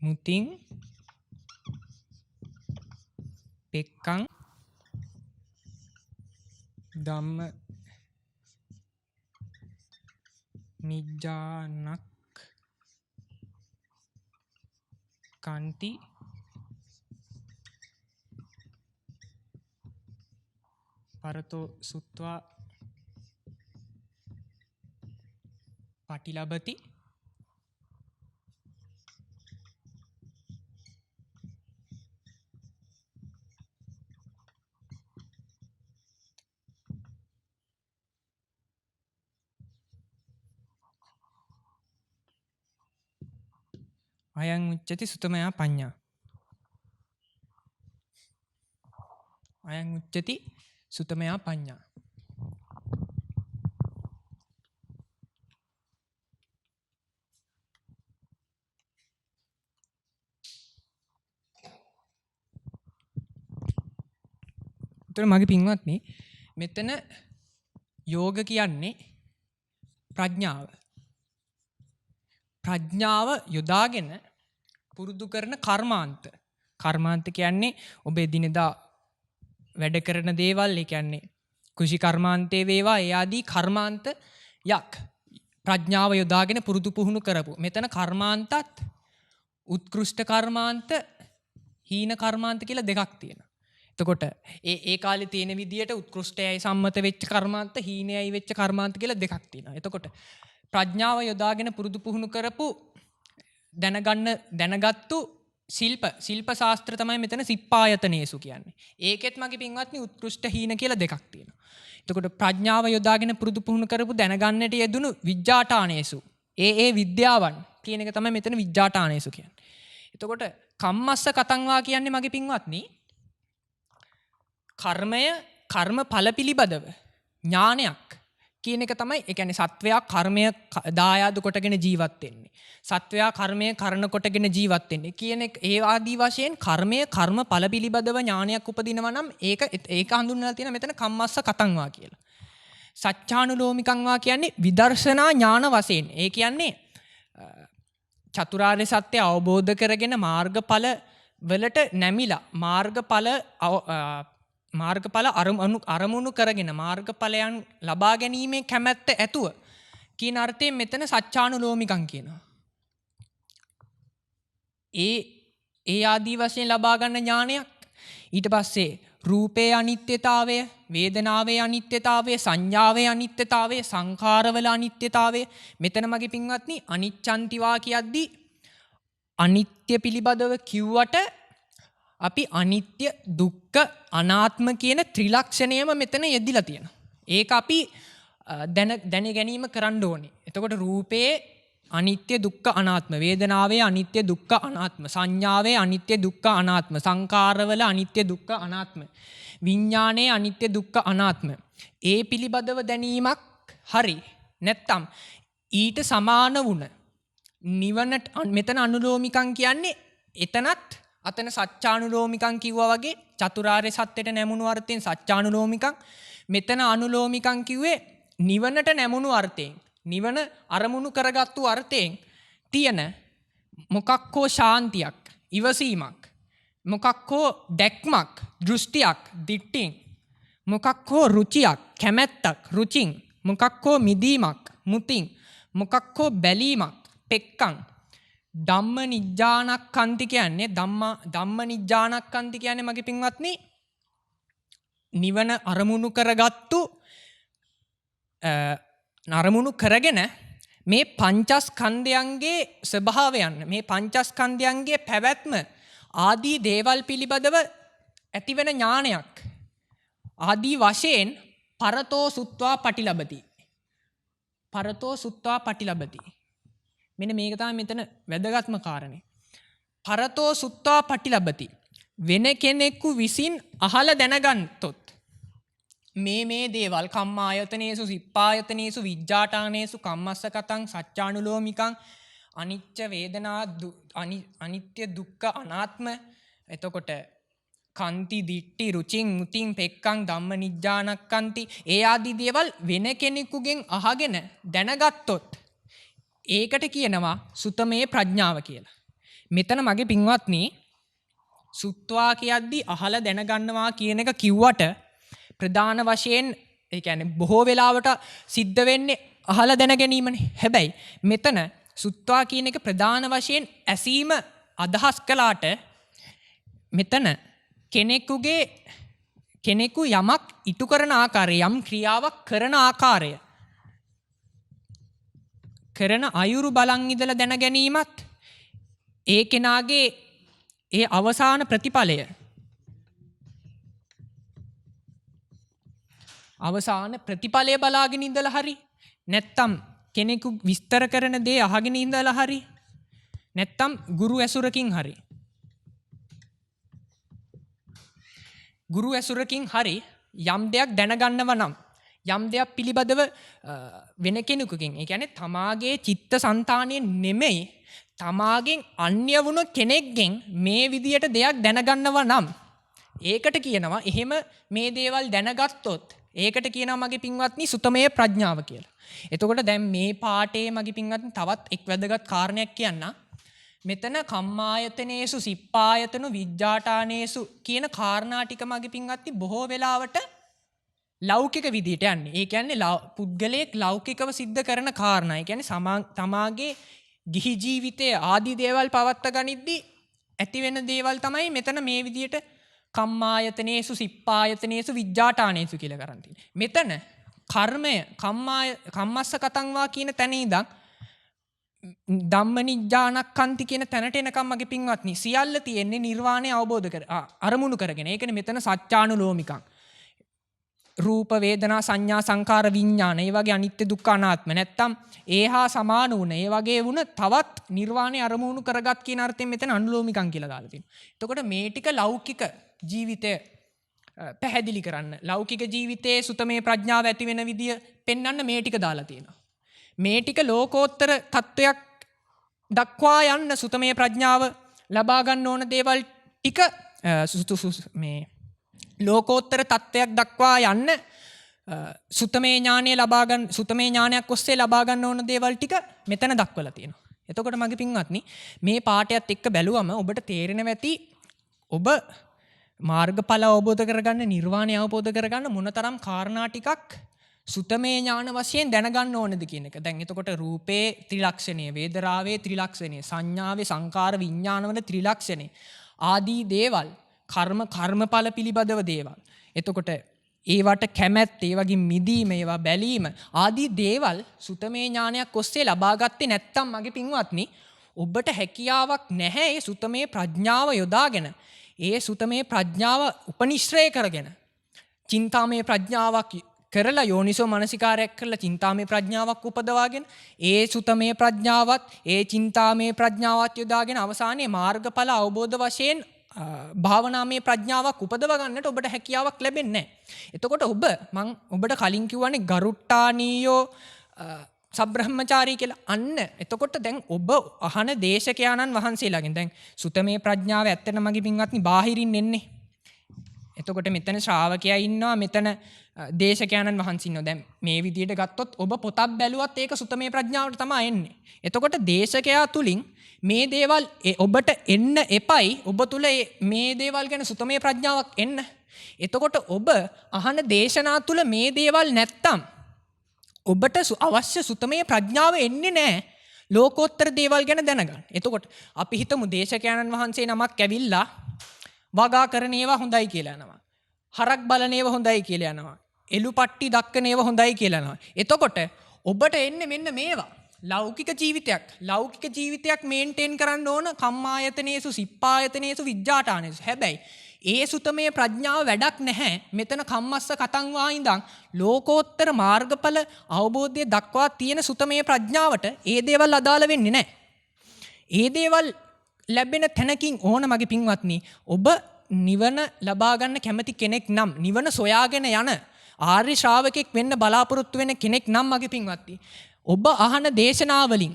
S1: මුතිං පෙක්ඛං ධම්ම නිජ්ජානක් කාන්ති පරතෝ සුත්වා පටිලබති අයං උච්චති සුතමයා පඤ්ඤා අයං උච්චති සුතමයා පඤ්ඤා උතර මගේ පින්වත්නි මෙතන යෝග කියන්නේ ප්‍රඥාව යොදාගෙන පුරුදු කරන කර්මාන්ත කියන්නේ ඔබ එදිනෙදා වැඩ කරන දේවල් ඒ කියන්නේ කුෂි කර්මාන්තේ වේවා ඒ ආදී කර්මාන්තයක් ප්‍රඥාව යොදාගෙන පුරුදු පුහුණු කරපු මෙතන කර්මාන්තත් උත්කෘෂ්ඨ කර්මාන්ත හීන කර්මාන්ත කියලා දෙකක් තියෙනවා. එතකොට ඒ කාලේ තියෙන විදියට උත්කෘෂ්ඨයයි සම්මත වෙච්ච කර්මාන්ත හීනයයි වෙච්ච කර්මාන්ත කියලා දෙකක් තියෙනවා. එතකොට ප්‍රඥාව යොදාගෙන පුරුදු පුහුණු කරපු දැනගත්තු ශිල්ප ශාස්ත්‍ර තමයි මෙතන සිප්පායතනේසු කියන්නේ. ඒකෙත් මගේ පින්වත්නි උත්කෘෂ්ඨ හීන කියලා දෙකක් තියෙනවා. එතකොට ප්‍රඥාව යොදාගෙන පුරුදු පුහුණු කරපු දැනගන්නට යෙදුණු විජ්ජාටානේසු ඒ විද්‍යාවන් කියන එක තමයි මෙතන විජ්ජාටානේසු කියන්නේ. එතකොට කම්මස්ස කතංවා කියන්නේ මගේ පින්වත්නි කර්ම ඵල පිළිබඳව ඥානයක් කියන එක තමයි ඒ කියන්නේ සත්වයා කර්මය දායාද කොටගෙන ජීවත් වෙන්නේ. සත්වයා කර්මය කරන කොටගෙන ජීවත් වෙන්නේ කියන එක ඒ ආදී වශයෙන් කර්ම ඵල පිළිබඳව ඥානයක් උපදිනවා නම් ඒක හඳුන්වලා තියෙන මෙතන කම්මස්ස කතංවා කියලා. සච්ඡානුලෝමිකංවා කියන්නේ විදර්ශනා ඥාන වශයෙන්. ඒ කියන්නේ චතුරාර්ය සත්‍ය අවබෝධ කරගෙන මාර්ගඵල වලට නැමිලා මාර්ගඵල අරමුණු කරගෙන මාර්ගඵලයන් ලබා ගැනීමේ කැමැත්ත ඇතුව කියන අර්ථයෙන් මෙතන සච්ඡානුලෝමිකං කියනවා. ඒ ආදී වශයෙන් ලබා ගන්න ඥානයක්. ඊට පස්සේ රූපේ අනිත්‍යතාවය, වේදනාවේ අනිත්‍යතාවය, සංඥාවේ අනිත්‍යතාවය, සංඛාරවල අනිත්‍යතාවය. මෙතන මගේ පින්වත්නි අනිච්ඡන්තිවා කියද්දී අනිත්‍ය පිළිබඳව කිව්වට අපි අනිත්‍ය දුක්ඛ අනාත්ම කියන ත්‍රිලක්ෂණයම මෙතන යෙදිලා තියෙනවා. ඒක අපි දැන ගැනීම කරන්න ඕනේ. එතකොට රූපේ අනිත්‍ය දුක්ඛ අනාත්ම, වේදනාවේ අනිත්‍ය දුක්ඛ අනාත්ම, සංඥාවේ අනිත්‍ය දුක්ඛ අනාත්ම, සංකාරවල අනිත්‍ය දුක්ඛ අනාත්ම, විඥානයේ අනිත්‍ය දුක්ඛ අනාත්ම. ඒ පිළිබඳව දැනීමක් හරි නැත්තම් ඊට සමාන වුණ නිවනට මෙතන අනුලෝමිකං කියන්නේ එතනත් අතන සත්‍යානුලෝමිකං කිව්වා වගේ චතුරාර්ය සත්‍යයට නැමුණු අර්ථයෙන් සත්‍යානුලෝමිකං. මෙතන අනුලෝමිකං කිව්වේ නිවනට නැමුණු අර්ථයෙන්. නිවන අරමුණු කරගත්තු අර්ථයෙන් තියෙන මොකක් හෝ ශාන්තියක්, ඉවසීමක්, මොකක් හෝ දැක්මක්, දෘෂ්ටියක්, දිට්ඨින්, මොකක් හෝ රුචියක්, කැමැත්තක්, රුචින්, මොකක් හෝ මිදීමක්, මුතින්, මොකක් හෝ බැලීමක්, පෙක්කං. ධම්ම නිජ්ජානක්ඛන්ති කියන්නේ ධම්ම නිජ්ජානක්ඛන්ති කියන්නේ මගේ පින්වත්නි නිවන අරමුණු කරගත්තු අරමුණු කරගෙන මේ පංචස්කන්ධයන්ගේ ස්වභාවයන්, මේ පංචස්කන්ධයන්ගේ පැවැත්ම ආදී දේවල් පිළිබඳව ඇතිවෙන ඥානයක් ආදී වශයෙන් පරතෝ සුත්වා පටිලබති. පරතෝ සුත්වා පටිලබති. මෙන්න මේක තමයි මෙතන වැදගත්ම කාරණේ. පරතෝ සුත්වා පටිලබති. වෙන කෙනෙකු විසින් අහලා දැනගත්තොත් මේ දේවල් කම්මායතනේසු සිප්පායතනේසු විජ්ජාටානේසු කම්මස්සකතං සච්චානුලෝමිකං අනිච්ච වේදනා අනිත්‍ය දුක්ඛ අනාත්ම එතකොට කන්ති දිට්ටි රුචින් මුතින් පෙක්කං ධම්ම නිජ්ජානක්ඛන්ති ඒ ආදී දේවල් වෙන කෙනෙකුගෙන් අහගෙන දැනගත්තොත් ඒකට කියනවා සුතමේ ප්‍රඥාව කියලා. මෙතන මගේ පින්වත්නි සුත්වා කියද්දී අහලා දැනගන්නවා කියන එක කිව්වට ප්‍රධාන වශයෙන් ඒ කියන්නේ බොහෝ වෙලාවට සිද්ධ වෙන්නේ අහලා දැන ගැනීමනේ. හැබැයි මෙතන සුත්වා කියන එක ප්‍රධාන වශයෙන් ඇසීම අදහස් කළාට මෙතන කෙනෙකු යමක් ඉටු කරන ආකාරය, යම් ක්‍රියාවක් කරන ආකාරය, කරන අයුරු බලන් ඉඳලා දැන ගැනීමත් ඒ කෙනාගේ ඒ අවසාන ප්‍රතිඵලය බලාගෙන ඉඳලා හරි නැත්තම් කෙනෙකු විස්තර කරන දේ අහගෙන ඉඳලා හරි නැත්තම් ගුරු ඇසුරකින් හරි යම් දෙයක් දැනගන්නව නම් යම් දෙයක් පිළිබඳව වෙන කෙනෙකුකින් ඒ කියන්නේ තමාගේ චිත්ත සංතානයෙන් නෙමෙයි තමාගෙන් අන්‍ය වුණු කෙනෙක්ගෙන් මේ විදියට දෙයක් දැනගන්නව නම් ඒකට කියනවා එහෙම මේ දේවල් දැනගත්තොත් ඒකට කියනවා මගේ පින්වත්නි සුතමේ ප්‍රඥාව කියලා. එතකොට දැන් මේ පාඩේ මගේ පින්වත්නි තවත් එක් වැදගත් කාරණයක් කියන්න. මෙතන කම්මායතනේසු සිප්පායතන විජ්ජාටානේසු කියන කාරණා ටික මගේ පින්වත්නි බොහෝ වෙලාවට ලෞකික විදිහට යන්නේ. ඒ කියන්නේ පුද්ගලයෙක් ලෞකිකව සිද්ධ කරන කාරණා. ඒ කියන්නේ තමාගේ ගිහි ජීවිතයේ ආදී දේවල් පවත්ත ගනිද්දී ඇති වෙන දේවල් තමයි මෙතන මේ විදිහට කම්මායතනේසු සිප්පායතනේසු විජ්ජාටානේසු කියලා කරන් තියෙන්නේ. මෙතන කර්මය කම්මස්ස කතංවා කියන තැන ඉඳන් ධම්ම නිජ්ජානක්ඛන්ති කියන තැනට එනකම් මගේ පින්වත්නි සියල්ල තියෙන්නේ නිර්වාණය අවබෝධ කර අරමුණු කරගෙන. ඒ කියන්නේ මෙතන සත්‍යානුලෝමිකං රූප වේදනා සංඥා සංකාර විඥාන ඒ වගේ අනිත්‍ය දුක්ඛ අනාත්ම නැත්තම් ඒහා සමාන වුණ ඒ වගේ වුණ තවත් නිර්වාණය අරමුණු කරගත් කියන අර්ථයෙන් මෙතන අනුලෝමිකං කියලා දාලා තියෙනවා. එතකොට මේ ටික ලෞකික ජීවිතය පැහැදිලි කරන්න ලෞකික ජීවිතයේ සුතමේ ප්‍රඥාව ඇති වෙන විදිය පෙන්වන්න මේ ටික දාලා තියෙනවා. මේ ටික ලෝකෝත්තර තත්වයක් දක්වා යන්න සුතමේ ප්‍රඥාව ලබා ගන්න ඕන දේවල් ටික මේ ලෝකෝත්තර තත්වයක් දක්වා යන්න සුතමේ ඥානයක් ඔස්සේ ලබා ගන්න ඕන දේවල් ටික මෙතන දක්වලා තියෙනවා. එතකොට මගේ පින්වත්නි මේ පාඩයත් එක්ක බැලුවම ඔබට තේරෙනවා ඇති ඔබ මාර්ගඵල අවබෝධ කරගන්න නිර්වාණය අවබෝධ කරගන්න මොනතරම් කාරණා ටිකක් සුතමේ ඥාන වශයෙන් දැනගන්න ඕනද කියන එක. දැන් එතකොට රූපේ ත්‍රිලක්ෂණය, වේදනාවේ ත්‍රිලක්ෂණය, සංඥාවේ සංකාර විඥානවල ත්‍රිලක්ෂණය ආදී දේවල් කර්මඵල පිළිබඳව දේවල්. එතකොට ඒවට කැමැත්ත, ඒ වගේ මිදීම, ඒවා බැලීම ආදී දේවල් සුතමේ ඥානයක් ඔස්සේ ලබා ගත්තේ නැත්නම් මගේ පින්වත්නි ඔබට හැකියාවක් නැහැ ඒ සුතමේ ප්‍රඥාව යොදාගෙන ඒ සුතමේ ප්‍රඥාව උපනිශ්‍රය කරගෙන චින්තාමේ ප්‍රඥාවක් කරලා යෝනිසෝ මනසිකාරයක් කරලා චින්තාමේ ප්‍රඥාවක් උපදවාගෙන ඒ සුතමේ ප්‍රඥාවත් ඒ චින්තාමේ ප්‍රඥාවත් යොදාගෙන අවසානයේ මාර්ගඵල අවබෝධ වශයෙන් භාවනාමය ප්‍රඥාවක් උපදව ගන්නට ඔබට හැකියාවක් ලැබෙන්නේ නැහැ. එතකොට මම ඔබට කලින් කිව්වනේ ගරුට්ටානීයෝ සබ්‍රහ්මචාරී කියලා. අන්න එතකොට දැන් ඔබ අහන දේශකයාණන් වහන්සේලාගෙන් දැන් සුතමේ ප්‍රඥාව ඇත්තට මගේ පින්වත්නි බාහිරින් එන්නේ. එතකොට මෙතන ශ්‍රාවකයා ඉන්නවා, මෙතන දේශකයාණන් වහන්සේ ඉන්නවා. දැන් මේ විදිහට ගත්තොත් ඔබ පොතක් බැලුවත් ඒක සුතමේ ප්‍රඥාවට තමයි එන්නේ. එතකොට දේශකයා තුලින් මේ දේවල් ඔබට එන්න එපයි. ඔබ තුල මේ දේවල් ගැන සුතමේ ප්‍රඥාවක් එන්න. එතකොට ඔබ අහන දේශනා තුල මේ දේවල් නැත්තම් ඔබට අවශ්‍ය සුතමේ ප්‍රඥාව එන්නේ නැහැ ලෝකෝත්තර දේවල් ගැන දැනගන්න. එතකොට අපි හිතමු දේශකයන්න් වහන්සේ නමක් ඇවිල්ලා වගා කරන ඒවා හොඳයි කියලා යනවා. හරක් බලන ඒවා හොඳයි කියලා යනවා. එළු පට්ටි දක්කන ඒවා හොඳයි කියලා යනවා. එතකොට ඔබට එන්නේ මෙන්න මේවා. ලෞකික ජීවිතයක් මේන්ටේන් කරන්න ඕන කම්මායතනේසු සිප්පායතනේසු විජ්ජාටානේසු. හැබැයි ඒ සුතමේ ප්‍රඥාව වැඩක් නැහැ. මෙතන කම්මස්ස කතං වා ඉඳන් ලෝකෝත්තර මාර්ගඵල අවබෝධය දක්වා තියෙන සුතමේ ප්‍රඥාවට ඒ දේවල් අදාළ වෙන්නේ නැහැ. ඒ දේවල් ලැබෙන තැනකින් ඕන මගේ පින්වත්නි ඔබ නිවන ලබා ගන්න කැමති කෙනෙක් නම්, නිවන සොයාගෙන යන ආර්ය ශ්‍රාවකෙක් වෙන්න බලාපොරොත්තු වෙන කෙනෙක් නම් මගේ පින්වත්නි ඔබ අහන දේශනාවලින්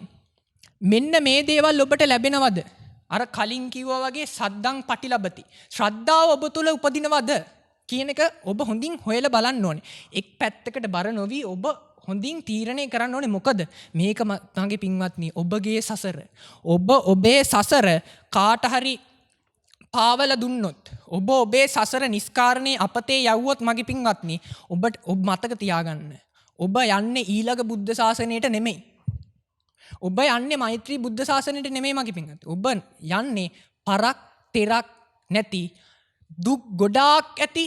S1: මෙන්න මේ දේවල් ඔබට ලැබෙනවද? අර කලින් කිව්වා වගේ සද්දං පටිලබති. ශ්‍රද්ධාව ඔබ තුළ උපදිනවද කියන එක ඔබ හොඳින් හොයලා බලන්න ඕනේ. එක් පැත්තකට බර නොවි ඔබ හොඳින් තීරණය කරන්න ඕනේ. මොකද මේක මගේ පින්වත්නි ඔබගේ සසර. ඔබේ සසර කාට හරි පාවල දුන්නොත්, ඔබ ඔබේ සසර නිස්කාරණේ අපතේ යවුවොත් මගේ පින්වත්නි ඔබ මතක තියාගන්න. ඔබ යන්නේ ඊළඟ බුද්ධ ශාසනයට නෙමෙයි. ඔබ යන්නේ මෛත්‍රී බුද්ධ ශාසනයට නෙමෙයි මගේ පින්වත්නි. ඔබ යන්නේ පරක් තෙරක් නැති දුක් ගොඩාක් ඇති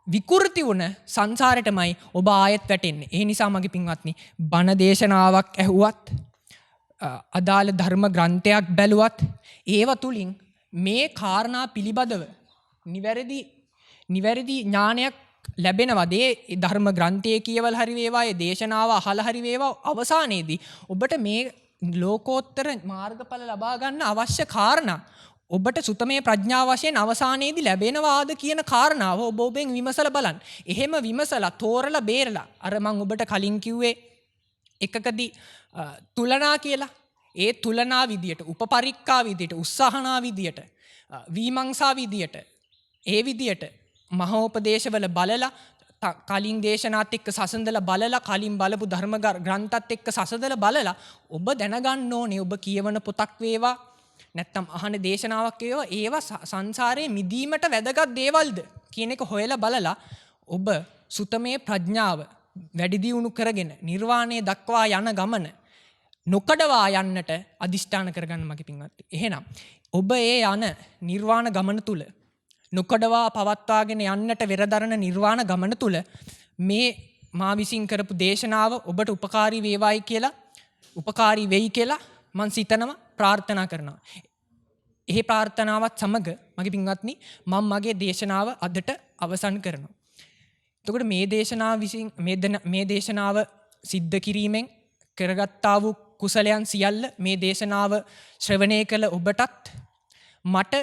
S1: විකෘති වුණ සංසාරෙටමයි ඔබ ආයෙත් වැටෙන්නේ. ඒ නිසා මගේ පින්වත්නි බණ දේශනාවක් ඇහුවත්, අදාළ ධර්ම ග්‍රන්ථයක් බැලුවත් ඒව තුලින් මේ කාරණා පිළිබඳව නිවැරදි ඥානයක් ලැබෙනවද? ඒ ධර්ම ග්‍රන්ථයේ කියවල හරි වේවා, ඒ දේශනාව අහලා හරි වේවා, අවසානයේදී ඔබට මේ ලෝකෝත්තර මාර්ගඵල ලබා ගන්න අවශ්‍ය කාරණා ඔබට සුතමේ ප්‍රඥාව වශයෙන් අවසානයේදී ලැබෙනවාද කියන කාරණාව ඔබ ඔබෙන් විමසලා බලන්න. එහෙම විමසලා තෝරලා බේරලා අර මම ඔබට කලින් කිව්වේ එකකදී තුලනා කියලා. ඒ තුලනා විදියට, උපපරික්කා විදියට, උස්සහනා විදියට, විමංශා විදියට, ඒ විදියට මහෝපදේශවල බලලා කලින් දේශනාත් එක්ක සසඳලා බලලා, කලින් බලපු ධර්ම ග්‍රන්ථත් එක්ක සසඳලා බලලා ඔබ දැනගන්න ඕනේ ඔබ කියවන පොතක් වේවා නැත්තම් අහන දේශනාවක් වේවා ඒවා සංසාරයේ මිදීමට වැදගත් දේවල්ද කියන එක හොයලා බලලා ඔබ සුතමේ ප්‍රඥාව වැඩි දියුණු කරගෙන නිර්වාණය දක්වා යන ගමන නොකඩවා යන්නට අදිෂ්ඨාන කරගන්න මගේ පින්වත්නි. එහෙනම් ඔබ ඒ යන නිර්වාණ ගමන තුල නොකඩවා පවත්වාගෙන යන්නට වෙරදරන නිර්වාණ ගමන තුල මේ මා විසින් කරපු දේශනාව ඔබට උපකාරී වේවායි කියලා, උපකාරී වෙයි කියලා මම සිතනවා, ප්‍රාර්ථනා කරනවා. එහි ප්‍රාර්ථනාවත් සමග මගේ පින්වත්නි මම මගේ දේශනාව අදට අවසන් කරනවා. එතකොට මේ දේශනාව සිද්ධ කිරීමෙන් කරගත්තා වූ කුසලයන් සියල්ල මේ දේශනාව ශ්‍රවණය කළ ඔබටත් මට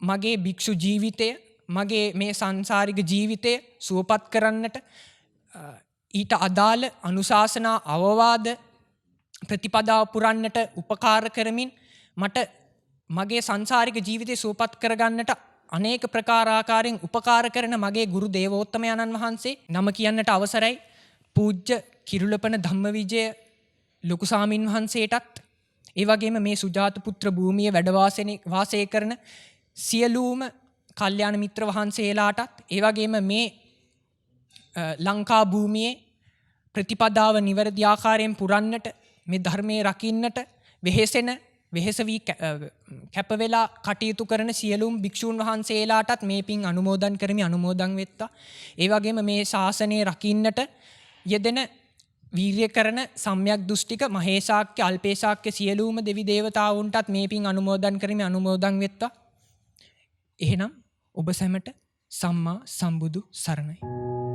S1: මගේ භික්ෂු ජීවිතය, මගේ මේ සංසාරික ජීවිතය සුවපත් කරන්නට ඊට අදාළ අනුශාසනා අවවාද ප්‍රතිපදාව පුරන්නට උපකාර කරමින් මට මගේ සංසාරික ජීවිතය සුවපත් කරගන්නට අනේක ප්‍රකාරාකාරයෙන් උපකාර කරන මගේ ගුරු දේවෝත්තමයන්න් වහන්සේ නම කියන්නට අවසරයි. පූජ්‍ය කිරුළපන ධම්මවිජය ලොකු සාමින් වහන්සේටත්, ඒ වගේම මේ සුජාත පුත්‍ර භූමියේ වැඩ වාසය කරන සියලුම කල්යාණ මිත්‍ර වහන්සේලාටත්, ඒ වගේම මේ ලංකා භූමියේ ප්‍රතිපදාව නිවැරදි ආකාරයෙන් පුරන්නට, මේ ධර්මයේ රකින්නට වෙහෙස වී කැප වෙලා කටයුතු කරන සියලුම භික්ෂූන් වහන්සේලාටත් මේ පින් අනුමෝදන් කරමි, අනුමෝදන් වෙත්තා. ඒ වගේම මේ ශාසනය රකින්නට යෙදෙන වීර්ය කරන සම්‍යක් දෘෂ්ටික මහේශාක්‍ය අල්පේශාක්‍ය සියලුම දෙවි දේවතාවුන්ටත් මේ පින් අනුමෝදන් කරමි, අනුමෝදන් වෙත්තා. එහෙනම් ඔබ සැමට සම්මා සම්බුදු සරණයි.